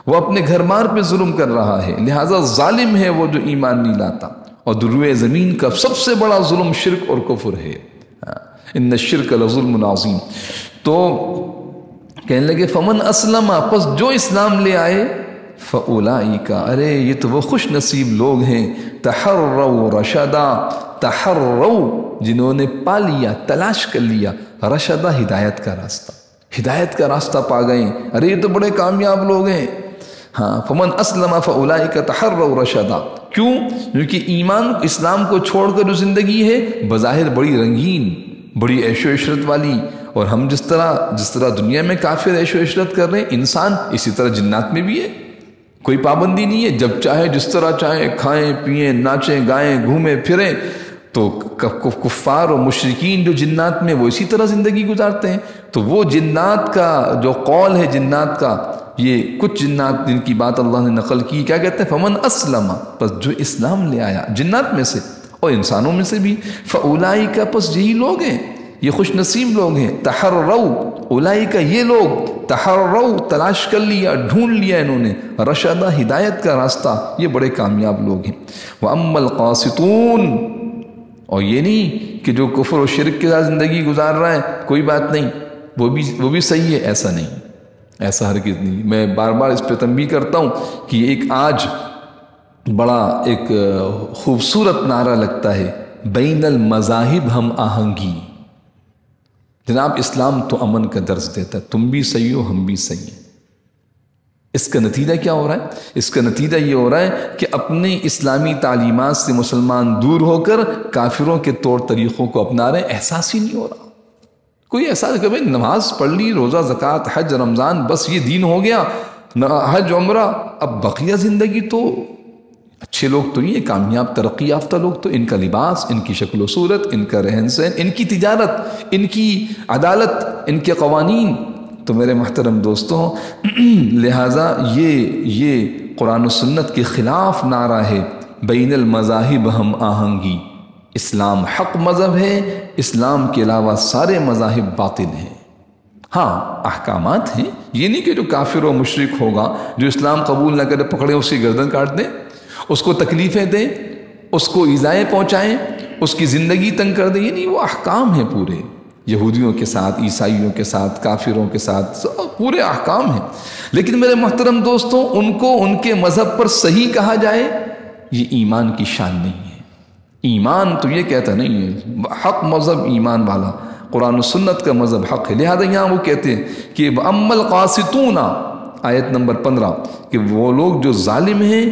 وہ اپنے گھر بار پہ ظلم کر رہا ہے، لہٰذا ظالم ہے وہ جو ایمان نہیں لاتا۔ اور روئے زمین کا سب سے بڑا ظلم شرک اور کفر ہے، ان الشرک لظلم عظیم۔ تو کہنے لگے فمن اسلم، پس جو اسلام لے آئے، فاولئک، ارے یہ تو وہ خوش نصیب لوگ ہیں، تحروا رشدا، تحروا، جنہوں نے پا لیا، تلاش کر لیا، رشدا، ہدایت کا راستہ، ہدایت کا راستہ پا گئے، ارے یہ تو بڑے کامیاب لوگ ہیں۔ ہاں، فمن اسلم فاولئک تحروا رشدا، کیوں؟ کیونکہ ایمان اسلام کو چھوڑ کر جو زندگی ہے بظاہر بڑی رنگین، بڑی عیش و عشرت والی، اور ہم جس طرح دنیا میں کافر عیش و عشرت کر رہے ہیں، انسان اسی طرح جنات میں بھی ہے، کوئی پابندی نہیں ہے، جب چاہے جس طرح چاہے کھائیں پئیں ناچیں گائیں گھومیں پھریں۔ تو کفار و مشرکین جو جنات میں وہ اسی طرح زندگی گزارتے ہیں۔ تو وہ جنات کا جو قول ہے جنات کا، یہ کچھ جنات جن کی بات اللہ نے نقل کی، کیا کہتے ہیں؟ فمن اسلم، پس جو اسلام لے آیا جنات میں سے اور انسانوں میں سے بھی، فاولئک، پس یہی لوگ ہیں، یہ خوش نصیب لوگ ہیں، تحروا، اولئک یہ لوگ، تحروا تلاش کر لیا ڈھونڈ لیا انہوں نے، رشدہ ہدایت کا راستہ، یہ بڑے کامیاب لوگ ہیں۔ واما القاسطون، اور یہ نہیں کہ جو کفر و شرک کے ساتھ زندگی گزار رہا ہے کوئی بات نہیں، وہ بھی صحیح ہے، ایسا نہیں، ایسا ہرگز نہیں۔ میں بار بار اس پہ تنبیہ کرتا ہوں کہ ایک آج بڑا ایک خوبصورت نعرہ لگتا ہے، بین المذاہب ہم آہنگی۔ جناب اسلام تو امن کا درس دیتا ہے، تم بھی صحیح ہو ہم بھی صحیح ہیں۔ اس کا نتیجہ کیا ہو رہا ہے؟ اس کا نتیجہ یہ ہو رہا ہے کہ اپنے اسلامی تعلیمات سے مسلمان دور ہو کر کافروں کے طور طریقوں کو اپنا رہے ہیں، احساس ہی نہیں ہو رہا۔ کوئی احساس کہ بھائی نماز پڑھ لی، روزہ زکوٰۃ حج رمضان، بس یہ دین ہو گیا، حج عمرہ، اب بقیہ زندگی تو اچھے لوگ تو نہیں ہیں، کامیاب ترقی یافتہ لوگ تو ان کا لباس، ان کی شکل و صورت، ان کا رہن سہن، ان کی تجارت، ان کی عدالت، ان کے قوانین۔ تو میرے محترم دوستوں، لہٰذا یہ قرآن و سنت کے خلاف نعرہ ہے، بین المذاہب ہم آہنگی۔ اسلام حق مذہب ہے، اسلام کے علاوہ سارے مذاہب باطل ہیں۔ ہاں احکامات ہیں، یہ نہیں کہ جو کافر و مشرک ہوگا، جو اسلام قبول نہ کرے پکڑیں اس کی گردن کاٹ دیں، اس کو تکلیفیں دیں، اس کو ایذائیں پہنچائیں، اس کی زندگی تنگ کر دیں، یہ نہیں، وہ احکام ہیں پورے، یہودیوں کے ساتھ، عیسائیوں کے ساتھ، کافروں کے ساتھ پورے احکام ہیں۔ لیکن میرے محترم دوستوں، ان کو ان کے مذہب پر صحیح کہا جائے، یہ ایمان کی شان نہیں ہے۔ ایمان تو یہ کہتا نہیں ہے، حق مذہب ایمان والا، قرآن و سنت کا مذہب حق ہے۔ لہذا یہاں وہ کہتے ہیں کہ وَأَمَّا الْقَاسِطُونَ، آیت نمبر 15، کہ وہ لوگ جو ظالم ہیں،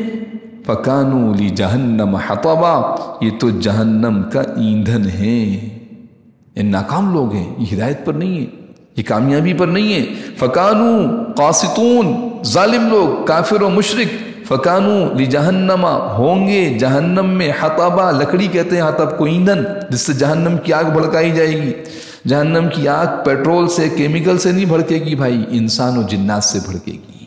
فَكَانُوا لِجَهَنَّمَ حَطَبًا، یہ تو جہنم کا ایندھن ہے۔ یہ ناکام لوگ ہیں، یہ ہدایت پر نہیں ہے، یہ کامیابی پر نہیں ہے۔ فَكَانُوا قَاسِطُونَ، ظالم لوگ، کافر و مشرک، فَكَانُوا لِجَهَنَّمَ، ہوں گے جہنم میں، حطبا، لکڑی کہتے ہیں حطب کو، ایندھن، جس سے جہنم کی آگ بھڑکائی جائے گی۔ جہنم کی آگ پیٹرول سے، کیمیکل سے نہیں بھڑکے گی بھائی، انسان و جنات سے بھڑکے گی۔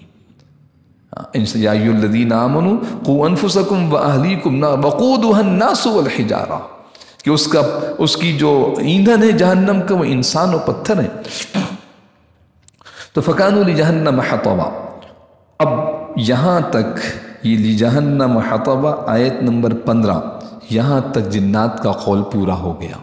یا ایھا الذین آمنوا قوا انفسکم واہلیکم نارا وقودھا الناس والحجارہ، کہ اس کی جو ایندھن ہے جہنم کا، وہ انسان و پتھر ہیں۔ تو فَكَانُوا لِجَهَنَّمَ حَطَبًا، اب یہاں تک یہ لِجَهَنَّمَ حَطَبًا آیت نمبر 15، یہاں تک جنات کا قول پورا ہو گیا۔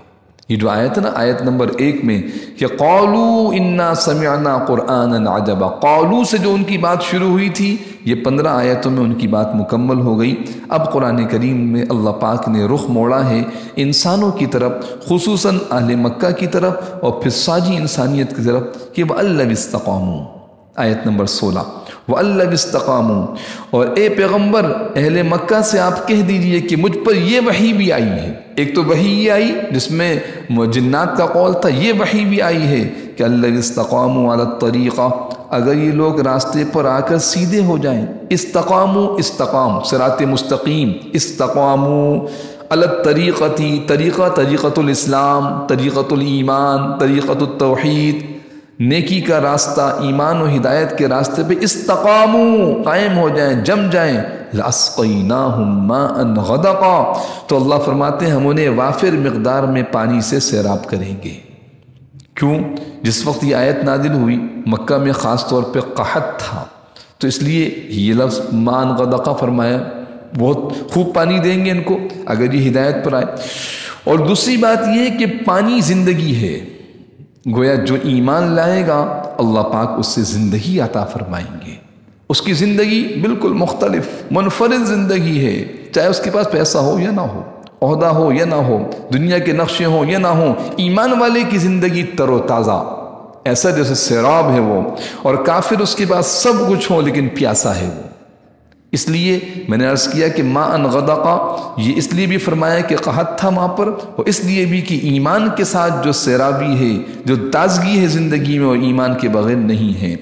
یہ جو آیت ہے نا، آیت نمبر 1 میں کہ قَالُوا إِنَّا سَمِعْنَا قُرْآنًا عَجَبًا، قَالُوا سے جو ان کی بات شروع ہوئی تھی، یہ 15 آیتوں میں ان کی بات مکمل ہو گئی۔ اب قرآن کریم میں اللہ پاک نے رخ موڑا ہے انسانوں کی طرف، خصوصاً اہل مکہ کی طرف، اور پھر ساجی انسانیت کی طرف، کہ وَأَلَّوِ اسْتَقَامُوا، آیت نمبر 16، وَأَلَّوِ اسْتَقَامُوا، اور اے پیغمبر اہل مکہ سے آپ کہہ دیجئے کہ مجھ پر یہ وحی بھی آئی ہے۔ ایک تو وحی یہ آئی جس میں جنات کا قول تھا، یہ وحی بھی آئی ہے کہ الَّذِي اسْتَقَامُوا عَلَى الطَّرِيقَةِ، اگر یہ لوگ راستے پر آ کر سیدھے ہو جائیں، استقاموا، استقام صراط مستقیم، استقاموا علی الطریقۃ، طریقہ طریقۃ الاسلام، طریقۃ الایمان، طریقۃ التوحید، نیکی کا راستہ، ایمان و ہدایت کے راستے پہ استقاموا، قائم ہو جائیں، جم جائیں، لَأَسْقَيْنَاهُمْ مَاءً غَدَقًا، تو اللہ فرماتے ہیں ہم انہیں وافر مقدار میں پانی سے سیراب کریں گے۔ کیوں؟ جس وقت یہ آیت نازل ہوئی مکہ میں خاص طور پہ قحط تھا، تو اس لیے یہ لفظ ماءً غدقا فرمایا، بہت خوب پانی دیں گے ان کو اگر یہ ہدایت پر آئے۔ اور دوسری بات یہ کہ پانی زندگی ہے، گویا جو ایمان لائے گا اللہ پاک اس سے زندگی عطا فرمائیں گے۔ اس کی زندگی بالکل مختلف منفرد زندگی ہے، چاہے اس کے پاس پیسہ ہو یا نہ ہو، عہدہ ہو یا نہ ہو، دنیا کے نقشے ہوں یا نہ ہوں، ایمان والے کی زندگی تر و تازہ، ایسا جیسے سیراب ہے وہ، اور کافر اس کے پاس سب کچھ ہو لیکن پیاسا ہے وہ۔ اس لیے میں نے عرض کیا کہ ماءً غدقا، یہ اس لیے بھی فرمایا کہ قحط تھا وہاں پر، اور اس لیے بھی کہ ایمان کے ساتھ جو سیرابی ہے، جو تازگی ہے زندگی میں، وہ ایمان کے بغیر نہیں ہے۔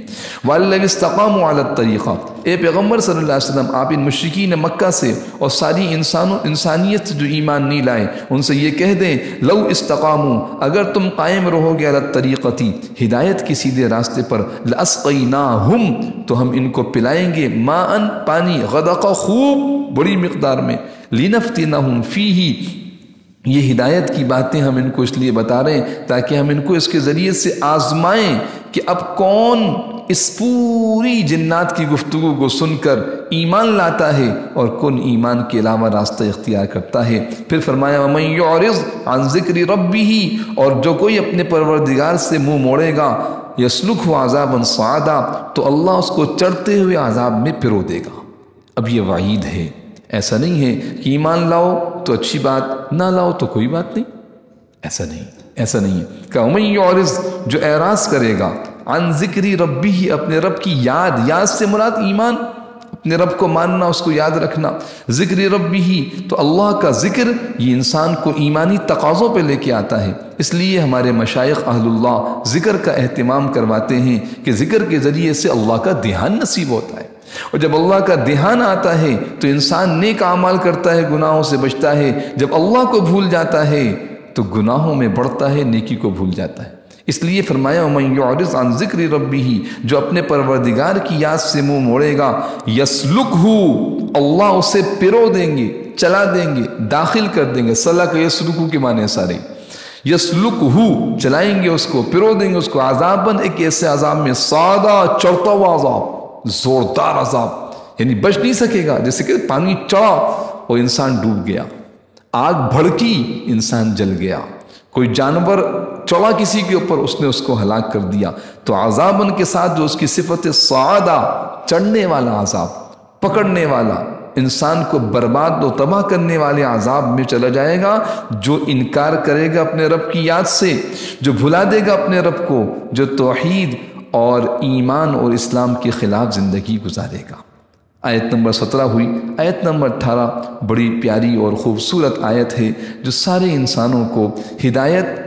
وَالَّذِي اسْتَقَامُوا عَلَى الطَّرِيقَةِ، اے پیغمبر صلی اللہ علیہ وسلم آپ ان مشرکین مکہ سے اور ساری انسانیت سے جو ایمان نہیں لائے ان سے یہ کہہ دیں لو استقاموا اگر تم قائم رہو گے علی الطریقتی ہدایت کی سیدھے راستے پر لاسقیناہم تو ہم ان کو پلائیں گے ماء پانی غدقا خوب بڑی مقدار میں لنفتنہم فیہ یہ ہدایت کی باتیں ہم ان کو اس لیے بتا رہے ہیں تاکہ ہم ان کو اس کے ذریعے سے آزمائیں کہ اب کون اس پوری جنات کی گفتگو کو سن کر ایمان لاتا ہے اور کون ایمان کے علاوہ راستہ اختیار کرتا ہے۔ پھر فرمایا وَمَن يُعْرِضْ عَن ذِكْرِ رَبِّهِ اور جو کوئی اپنے پروردگار سے منہ موڑے گا يَسْلُكْهُ عَذَابًا صَعَدًا تو اللہ اس کو چڑھتے ہوئے عذاب میں پرو دے گا۔ اب یہ وعید ہے، ایسا نہیں ہے کہ ایمان لاؤ تو اچھی بات، نہ لاؤ تو کوئی بات نہیں، ایسا نہیں ہے کہ وَمَن يُعْرِضْ جو اعراض کرے گا عن ذکر ربی اپنے رب کی یاد سے مراد ایمان، اپنے رب کو ماننا، اس کو یاد رکھنا، ذکر ربی تو اللہ کا ذکر یہ انسان کو ایمانی تقاضوں پہ لے کے آتا ہے۔ اس لیے ہمارے مشائخ اہل اللہ ذکر کا اہتمام کرواتے ہیں کہ ذکر کے ذریعے سے اللہ کا دھیان نصیب ہوتا ہے، اور جب اللہ کا دھیان آتا ہے تو انسان نیک اعمال کرتا ہے، گناہوں سے بچتا ہے، جب اللہ کو بھول جاتا ہے تو گناہوں میں بڑھتا ہے، نیکی کو بھول جاتا ہے۔ اس لیے فرمایا وَمَن يُعْرِضْ عَن ذِكْرِ رَبِّهِ جو اپنے پروردگار کی یاد سے منہ موڑے گا يَسْلُكْهُ اللہ اسے پرو دیں گے، چلا دیں گے، داخل کر دیں گے۔ سلک يسلکو کے معنی سارے، يَسْلُكْهُ چلائیں گے اس کو، پرو دیں گے اس کو، عذاباً ایک ایسے عذاب میں صَعَدًا چڑھتا ہوا عذاب، زوردار عذاب، یعنی بچ نہیں سکے گا، جیسے کہ پانی چڑھا اور انسان ڈوب گیا، آگ بھڑکی انسان جل گیا، کوئی جانور چڑھا کسی کے اوپر اس نے اس کو ہلاک کر دیا، تو عذاباً کے ساتھ جو اس کی صفت صعدہ چڑھنے والا عذاب، پکڑنے والا، انسان کو برباد و تباہ کرنے والے عذاب میں چلا جائے گا۔ جو انکار کرے گا اپنے رب کی یاد سے، جو بھلا دے گا اپنے رب کو، جو توحید اور ایمان اور اسلام کے خلاف زندگی گزارے گا۔ آیت نمبر 17 ہوئی۔ آیت نمبر 18 بڑی پیاری اور خوبصورت آیت ہے جو سارے انسانوں کو ہدایت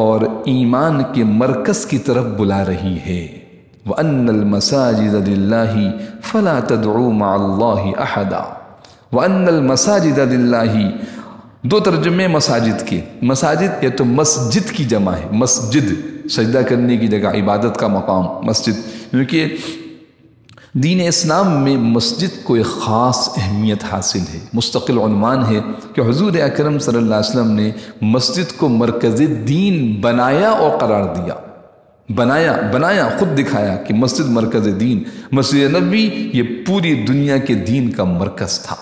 اور ایمان کے مرکز کی طرف بلا رہی ہے۔ وَأَنَّ الْمَسَاجِدَ لِلَّهِ فَلَا تَدْعُوا مَعَ اللَّهِ أَحَدًا وَأَنَّ الْمَسَاجِدَ لِلَّهِ دو ترجمے مساجد کے، مساجد یہ تو مسجد کی جمع ہے، مسجد سجدہ کرنے کی جگہ، عبادت کا مقام مسجد، کیونکہ دین اسلام میں مسجد کو ایک خاص اہمیت حاصل ہے، مستقل عنوان ہے کہ حضور اکرم صلی اللہ علیہ وسلم نے مسجد کو مرکز دین بنایا اور قرار دیا، بنایا خود دکھایا کہ مسجد مرکز دین، مسجد نبوی یہ پوری دنیا کے دین کا مرکز تھا،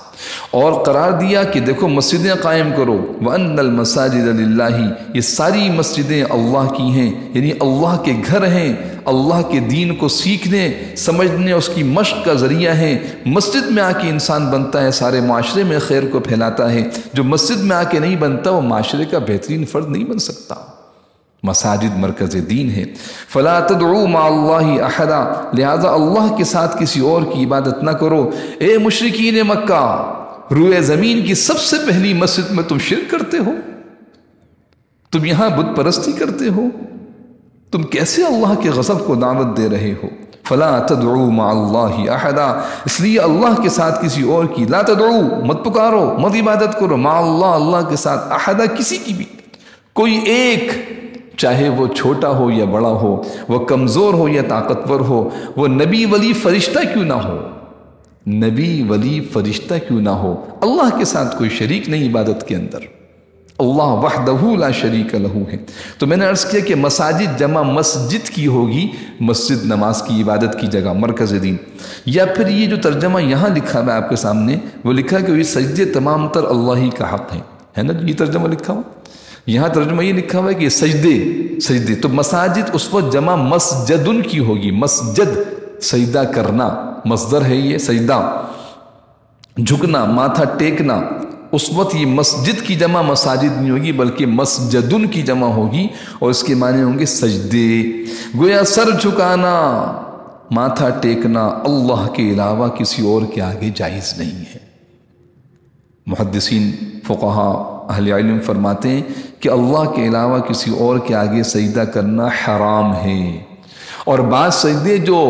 اور قرار دیا کہ دیکھو مسجدیں قائم کرو، وَأَنَّ الْمَسَاجِدَ لِلَّهِ یہ ساری مسجدیں اللہ کی ہیں، یعنی اللہ کے گھر ہیں، اللہ کے دین کو سیکھنے سمجھنے اس کی مشق کا ذریعہ ہیں۔ مسجد میں آ کے انسان بنتا ہے، سارے معاشرے میں خیر کو پھیلاتا ہے، جو مسجد میں آ کے نہیں بنتا وہ معاشرے کا بہترین فرد نہیں بن سکتا۔ مساجد مرکز دین ہے۔ فَلَا تَدْعُوا مَعَ اللَّهِ أَحَدًا لہذا اللہ کے ساتھ کسی اور کی عبادت نہ کرو۔ اے مشرکین مکہ، روئے زمین کی سب سے پہلی مسجد میں تم شرک کرتے ہو، تم یہاں بت پرستی کرتے ہو، تم کیسے اللہ کے غضب کو دعوت دے رہے ہو؟ فَلَا تَدْعُوا مَعَ اللَّهِ أَحَدًا اس لیے اللہ کے ساتھ کسی اور کی، لا تدعو مت پکارو، مت عبادت کرو، مع اللہ کے ساتھ، احدہ کسی کی بھی، کوئی ایک، چاہے وہ چھوٹا ہو یا بڑا ہو، وہ کمزور ہو یا طاقتور ہو، وہ نبی ولی فرشتہ کیوں نہ ہو، نبی ولی فرشتہ کیوں نہ ہو، اللہ کے ساتھ کوئی شریک نہیں عبادت کے اندر، اللہ وحدہ لا شریک لہ ہے۔ تو میں نے عرض کیا کہ مساجد جمع مسجد کی ہوگی، مسجد نماز کی عبادت کی جگہ، مرکز دین، یا پھر یہ جو ترجمہ یہاں لکھا ہے آپ کے سامنے، وہ لکھا کہ یہ سجدے تمام تر اللہ ہی کا حق ہے نا، یہ ترجمہ لکھا ہوا، یہاں ترجمہ یہ لکھا ہوا ہے کہ سجدے تو مساجد اس وقت جمع مسجدن کی ہوگی، مسجد سجدہ کرنا، مصدر ہے یہ سجدہ، جھکنا، ماتھا ٹیکنا، اس وقت یہ مسجد کی جمع مساجد نہیں ہوگی بلکہ مسجدن کی جمع ہوگی، اور اس کے معنی ہوں گے سجدے، گویا سر جھکانا، ماتھا ٹیکنا اللہ کے علاوہ کسی اور کے آگے جائز نہیں ہے۔ محدثین فقہا اہل علم فرماتے ہیں کہ اللہ کے علاوہ کسی اور کے آگے سجدہ کرنا حرام ہے، اور بعض سجدے جو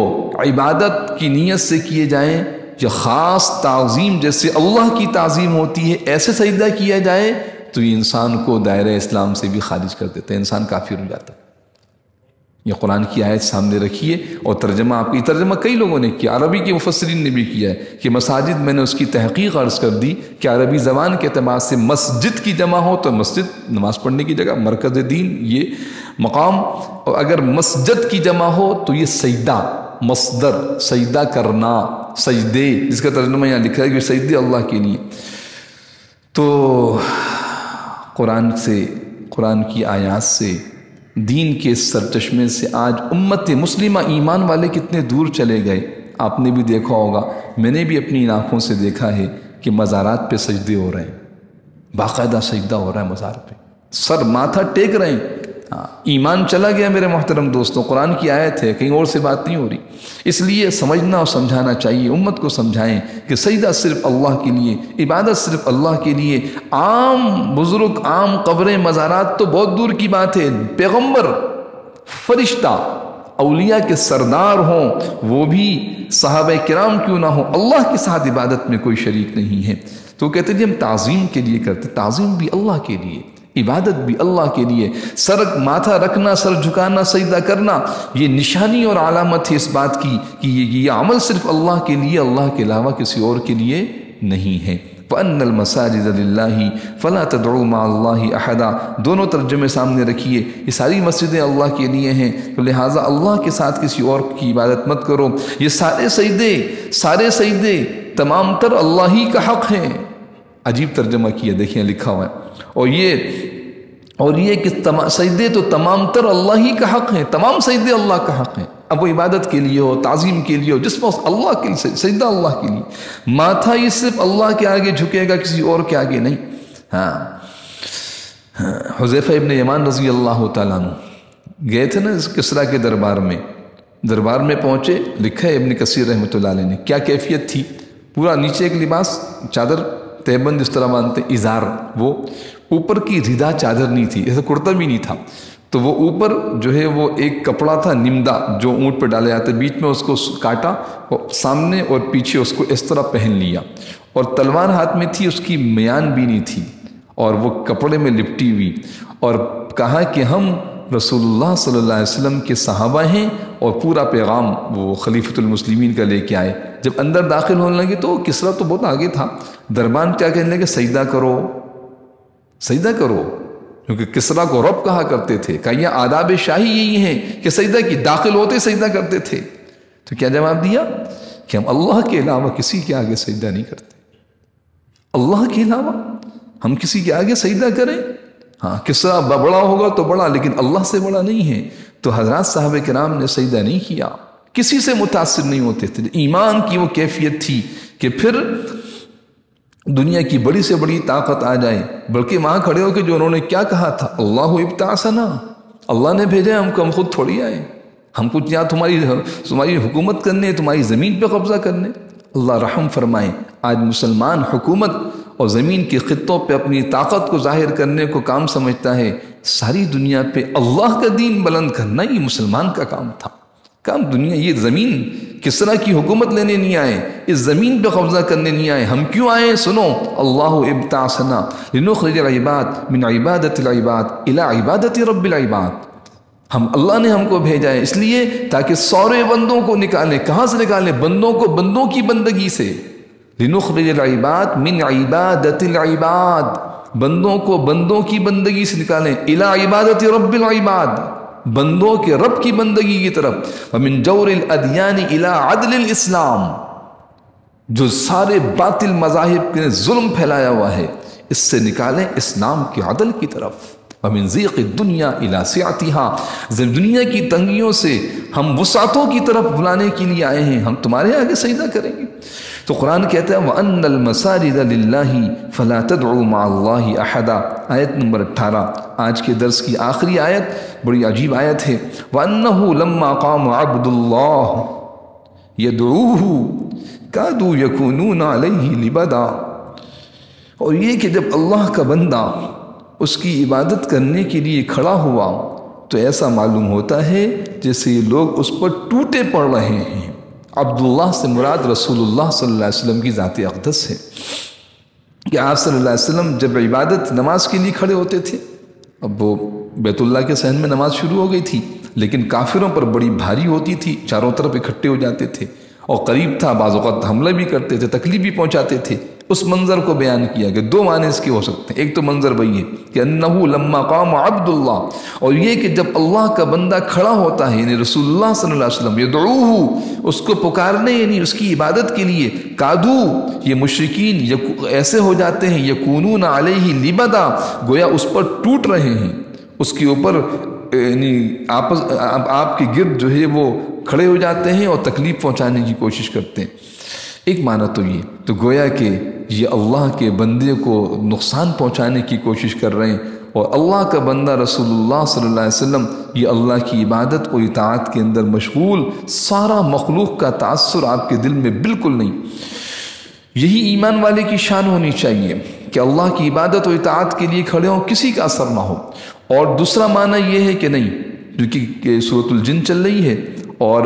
عبادت کی نیت سے کیے جائیں یا خاص تعظیم جیسے اللہ کی تعظیم ہوتی ہے ایسے سجدہ کیا جائے تو یہ انسان کو دائرہ اسلام سے بھی خارج کر دیتا ہے، انسان کافر ہو جاتا ہے۔ یہ قرآن کی آیت سامنے رکھیے اور ترجمہ آپ کی ترجمہ کئی لوگوں نے کیا، عربی کے مفسرین نے بھی کیا ہے کہ مساجد میں نے اس کی تحقیق عرض کر دی کہ عربی زبان کے اعتبار سے مسجد کی جمع ہو تو مسجد نماز پڑھنے کی جگہ، مرکز دین یہ مقام، اور اگر مسجد کی جمع ہو تو یہ سجدہ، مصدر سجدہ کرنا، سجدے، جس کا ترجمہ یہاں لکھا ہے کہ سجدے اللہ کے لیے۔ تو قرآن کی آیات سے، دین کے سرچشمے سے آج امت مسلمہ ایمان والے کتنے دور چلے گئے۔ آپ نے بھی دیکھا ہوگا، میں نے بھی اپنی آنکھوں سے دیکھا ہے کہ مزارات پہ سجدے ہو رہے ہیں، باقاعدہ سجدہ ہو رہا ہے مزار پہ، سر ماتھا ٹیک رہے ہیں۔ ایمان چلا گیا میرے محترم دوستوں، قرآن کی آیت ہے، کہیں اور سے بات نہیں ہو رہی۔ اس لیے سمجھنا اور سمجھانا چاہیے، امت کو سمجھائیں کہ سجدہ صرف اللہ کے لیے، عبادت صرف اللہ کے لیے۔ عام بزرگ، عام قبریں، مزارات تو بہت دور کی بات ہے، پیغمبر، فرشتہ، اولیاء کے سردار ہوں، وہ بھی صحابہ کرام کیوں نہ ہوں، اللہ کے ساتھ عبادت میں کوئی شریک نہیں ہے۔ تو کہتے ہیں ہم تعظیم کے لیے کرتے، تعظیم بھی اللہ کے لیے، عبادت بھی اللہ کے لیے۔ سر ماتھا رکھنا، سر جھکانا، سجدہ کرنا، یہ نشانی اور علامت ہے اس بات کی کہ یہ عمل صرف اللہ کے لیے، اللہ کے علاوہ کسی اور کے لیے نہیں ہے۔ وَأَنَّ الْمَسَاجِدَ لِلَّهِ فَلَا تَدْعُوا مَعَ اللَّهِ أَحَدًا، دونوں ترجمے سامنے رکھیے، یہ ساری مسجدیں اللہ کے لیے ہیں، تو لہٰذا اللہ کے ساتھ کسی اور کی عبادت مت کرو۔ یہ سارے سجدے تمام تر اللہ ہی کا حق ہیں۔ عجیب ترجمہ کیا، دیکھیں لکھا ہوا ہے، اور یہ کہ سجدے تو تمام تر اللہ ہی کا حق ہیں، تمام سجدے اللہ کا حق ہیں، اب وہ عبادت کے لیے ہو، تعظیم کے لیے ہو، جس میں اللہ کے لیے، سجدہ اللہ کے لیے، ماتھا یہ صرف اللہ کے آگے جھکے گا، کسی اور کے آگے نہیں۔ حذیفہ ابن یمان رضی اللہ تعالیٰ عنہ گئے تھے نا کسریٰ کے دربار میں پہنچے، لکھا ہے ابن کثیر رحمۃ اللہ علیہ نے، کیا کیفیت تھی، پورا نیچے ایک لباس، چادر، تہبند جس طرح باندھتے، ازار، وہ اوپر کی ردا چادر نہیں تھی، ایسا کرتا بھی نہیں تھا، تو وہ اوپر جو ہے وہ ایک کپڑا تھا نمدہ جو اونٹ پہ ڈالے جاتے، بیچ میں اس کو کاٹا اور سامنے اور پیچھے اس کو اس طرح پہن لیا، اور تلوار ہاتھ میں تھی، اس کی میان بھی نہیں تھی، اور وہ کپڑے میں لپٹی ہوئی، اور کہا کہ ہم رسول اللہ صلی اللہ علیہ وسلم کے صحابہ ہیں، اور پورا پیغام وہ خلیفۃ المسلمین کا لے کے آئے۔ جب اندر داخل ہونے لگے تو کسریٰ تو بہت آگے تھا، دربان کیا کہنے لگے، سجدہ کرو، سجدہ کرو، کیونکہ کسریٰ کو رب کہا کرتے تھے، کہا یہ آداب شاہی یہی ہیں کہ سجدہ کی، داخل ہوتے سجدہ کرتے تھے۔ تو کیا جواب دیا کہ ہم اللہ کے علاوہ کسی کے آگے سجدہ نہیں کرتے، اللہ کے علاوہ ہم کسی کے آگے سجدہ کریں؟ ہاں کسریٰ بڑا ہوگا تو بڑا، لیکن اللہ سے بڑا نہیں ہے۔ تو حضرات صحابہ کرام نے سجدہ نہیں کیا، کسی سے متاثر نہیں ہوتے تھے، ایمان کی وہ کیفیت تھی کہ پھر دنیا کی بڑی سے بڑی طاقت آ جائے، بلکہ وہاں کھڑے ہو کے جو انہوں نے کیا کہا تھا، اللہ ابتعثنا، اللہ نے بھیجا ہم کو، ہم خود تھوڑی آئے، ہم کچھ یہاں تمہاری حکومت کرنے، تمہاری زمین پہ قبضہ کرنے۔ اللہ رحم فرمائے، آج مسلمان حکومت اور زمین کے خطوں پہ اپنی طاقت کو ظاہر کرنے کو کام سمجھتا ہے، ساری دنیا پہ اللہ کا دین بلند کرنا یہ مسلمان کا کام تھا۔ کام دنیا، یہ زمین کسریٰ کی حکومت لینے نہیں آئے، اس زمین پہ قبضہ کرنے نہیں آئے، ہم کیوں آئے؟ سنو، اللہ ابتعثنا لنخرج العباد من عبادت العباد الى عبادت رب العباد، اللہ نے ہم کو بھیجا ہے اس لیے تاکہ سورے بندوں کو نکالے، کہاں سے نکالے؟ بندوں کو بندوں کی بندگی سے، لنخرج العباد من عبادت العباد، بندوں کو بندوں کی بندگی سے نکالیں، الى عبادت رب العباد، بندوں کے رب کی بندگی کی طرف، ومن جور الادیان الى عدل الاسلام، جو سارے باطل مذاہب نے ظلم پھیلایا ہوا ہے اس سے نکالیں اسلام کے عدل کی طرف، ومن ضیق الدنیا الى سعتها، دنیا کی تنگیوں سے ہم وسعتوں کی طرف بلانے کے لیے آئے ہیں، ہم تمہارے آگے سجدہ کریں گے۔ تو قرآن کہتا ہے وَأَنَّ الْمَسَاجِدَ لِلَّهِ فَلَا تَدْعُوا مَعَ اللَّهِ أَحَدًا، آیت نمبر 18، آج کے درس کی آخری آیت، بڑی عجیب آیت ہے۔ وَأَنَّهُ لَمَّا قَامَ عَبْدُ اللَّهِ يَدْعُوهُ كَادُوا يَكُونُونَ عَلَيْهِ لِبَدًا، اور یہ کہ جب اللہ کا بندہ اس کی عبادت کرنے کے لیے کھڑا ہوا تو ایسا معلوم ہوتا ہے جیسے یہ لوگ اس پر ٹوٹے پڑ رہے ہیں۔ عبداللہ سے مراد رسول اللہ صلی اللہ علیہ وسلم کی ذات اقدس ہے کہ آپ صلی اللہ علیہ وسلم جب عبادت نماز کے لیے کھڑے ہوتے تھے، اب وہ بیت اللہ کے صحن میں نماز شروع ہو گئی تھی، لیکن کافروں پر بڑی بھاری ہوتی تھی، چاروں طرف اکٹھے ہو جاتے تھے اور قریب تھا بعض اوقات حملہ بھی کرتے تھے، تکلیف بھی پہنچاتے تھے۔ اس منظر کو بیان کیا کہ دو معنی اس کے ہو سکتے ہیں۔ ایک تو منظر وہی ہے کہ انہو لما قام عبداللہ، اور یہ کہ جب اللہ کا بندہ کھڑا ہوتا ہے، یعنی رسول اللہ صلی اللہ علیہ وسلم، یدعوہ، اس کو پکارنے یعنی اس کی عبادت کے لیے، کادو، یہ مشرکین ایسے ہو جاتے ہیں، یکونون علیہ لبدا، گویا اس پر ٹوٹ رہے ہیں، اس کے اوپر یعنی آپ کے گرد جو ہے وہ کھڑے ہو جاتے ہیں اور تکلیف پہنچانے کی کوشش کرتے ہیں۔ ایک معنی تو یہ، تو گویا کہ یہ اللہ کے بندے کو نقصان پہنچانے کی کوشش کر رہے ہیں، اور اللہ کا بندہ رسول اللہ صلی اللہ علیہ وسلم یہ اللہ کی عبادت و اطاعت کے اندر مشغول، سارا مخلوق کا تاثر آپ کے دل میں بالکل نہیں۔ یہی ایمان والے کی شان ہونی چاہیے کہ اللہ کی عبادت و اطاعت کے لیے کھڑے ہوں، کسی کا اثر نہ ہو۔ اور دوسرا معنی یہ ہے کہ نہیں، کیونکہ سورۃ الجن چل رہی ہے، اور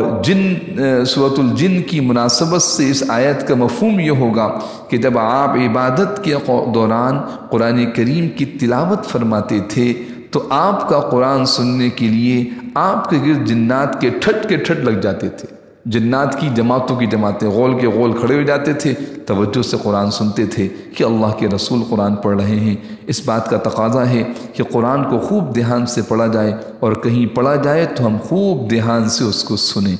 سورۃ الجن کی مناسبت سے اس آیت کا مفہوم یہ ہوگا کہ جب آپ عبادت کے دوران قرآن کریم کی تلاوت فرماتے تھے تو آپ کا قرآن سننے کے لیے آپ کے گرد جنات کے ٹھٹ لگ جاتے تھے، جنات کی جماعتوں کی جماعتیں غول کے غول کھڑے ہو جاتے تھے، توجہ سے قرآن سنتے تھے کہ اللہ کے رسول قرآن پڑھ رہے ہیں۔ اس بات کا تقاضا ہے کہ قرآن کو خوب دھیان سے پڑھا جائے، اور کہیں پڑھا جائے تو ہم خوب دھیان سے اس کو سنیں۔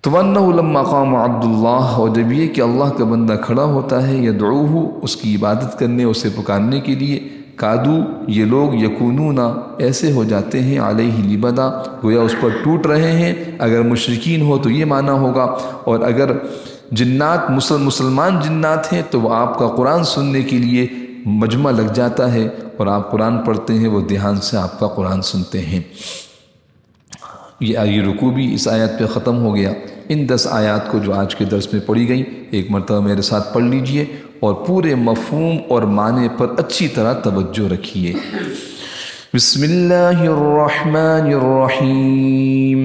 تو وَأَنَّهُ لَمَّا قَامَ عَبْدُ اللَّهِ، اور جب یہ کہ اللہ کا بندہ کھڑا ہوتا ہے، یدعوہ، اس کی عبادت کرنے، اسے پکارنے کے لیے، کادو، یہ لوگ یکونون، ایسے ہو جاتے ہیں، علیہ لبدا، گویا اس پر ٹوٹ رہے ہیں۔ اگر مشرکین ہو تو یہ معنی ہوگا، اور اگر جنات مسلمان جنات ہیں تو وہ آپ کا قرآن سننے کے لیے مجمع لگ جاتا ہے، اور آپ قرآن پڑھتے ہیں، وہ دھیان سے آپ کا قرآن سنتے ہیں۔ یہ رکوع بھی اس آیت پہ ختم ہو گیا۔ ان 10 آیات کو جو آج کے درس میں پڑھی گئیں، ایک مرتبہ میرے ساتھ پڑھ لیجئے اور پورے مفہوم اور معنی پر اچھی طرح توجہ رکھیے۔ بسم اللہ الرحمن الرحیم۔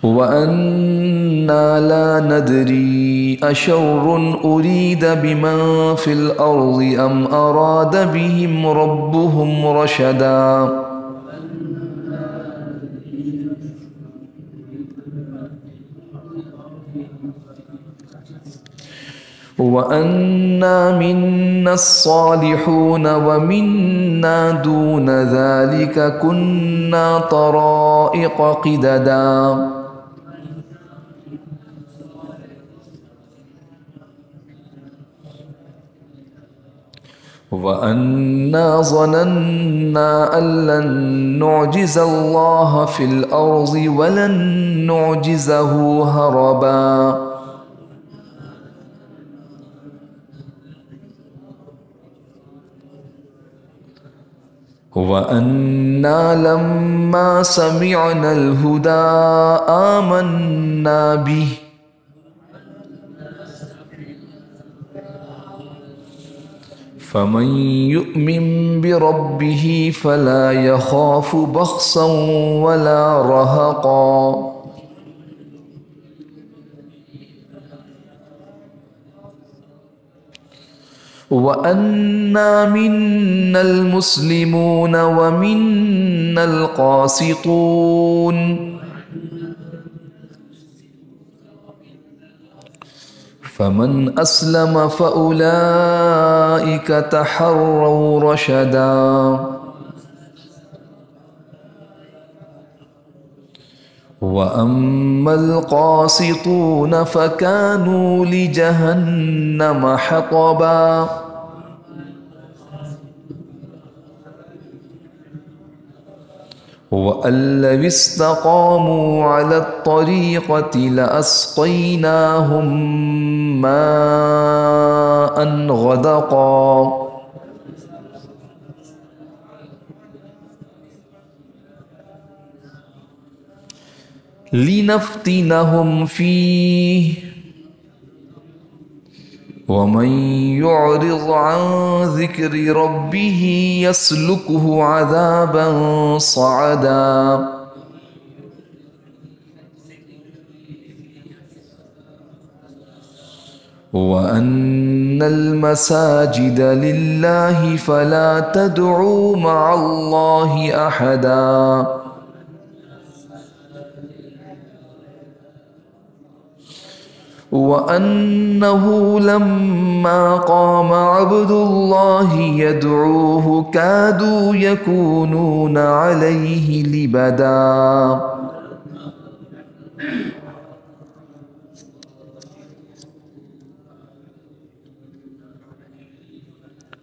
وَأَنَّا لَا نَدْرِي أَشَرٌ أُرِيدَ بِمَنْ فِي الْأَرْضِ أَمْ أَرَادَ بِهِمْ رَبُّهُمْ رَشَدًا۔ وَأَنَّا مِنَّا الصَّالِحُونَ وَمِنَّا دُونَ ذَلِكَ كُنَّا طَرَائِقَ قِدَدًا۔ وَأَنَّا ظَنَنَّا أَن لَّن نُّعْجِزَ اللَّهَ فِي الْأَرْضِ وَلَن نُّعْجِزَهُ هَرَبًا۔ وَأَنَّا لَمَّا سَمِعْنَا الْهُدَىٰ آمَنَّا بِهِ فَمَن يُؤْمِن بِرَبِّهِ فَلَا يَخَافُ بَخْسًا وَلَا رَهَقًا۔ وَأَنَّا مِنَّا الْمُسْلِمُونَ وَمِنَّا الْقَاسِطُونَ فَمَنْ أَسْلَمَ فَأُولَئِكَ تَحَرَّوْا رَشَدًا۔ وَأَمَّا الْقَاسِطُونَ فَكَانُوا لِجَهَنَّمَ حَطَبًا۔ وَأَن لَّوِ اسْتَقَامُوا عَلَى الطَّرِيقَةِ لَأَسْقَيْنَاهُم مَّاءً غَدَقًا۔ لِنَفْتِنَهُمْ فِيهِ ومن يعرض عن ذكر ربه يسلكه عذابا صعدا وأن المساجد لله فلا تدعوا مع الله أحدا وأنه لما قام عبد الله يدعوه كادوا يكونون عليه لبدا.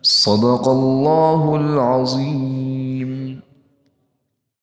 صدق الله العظيم.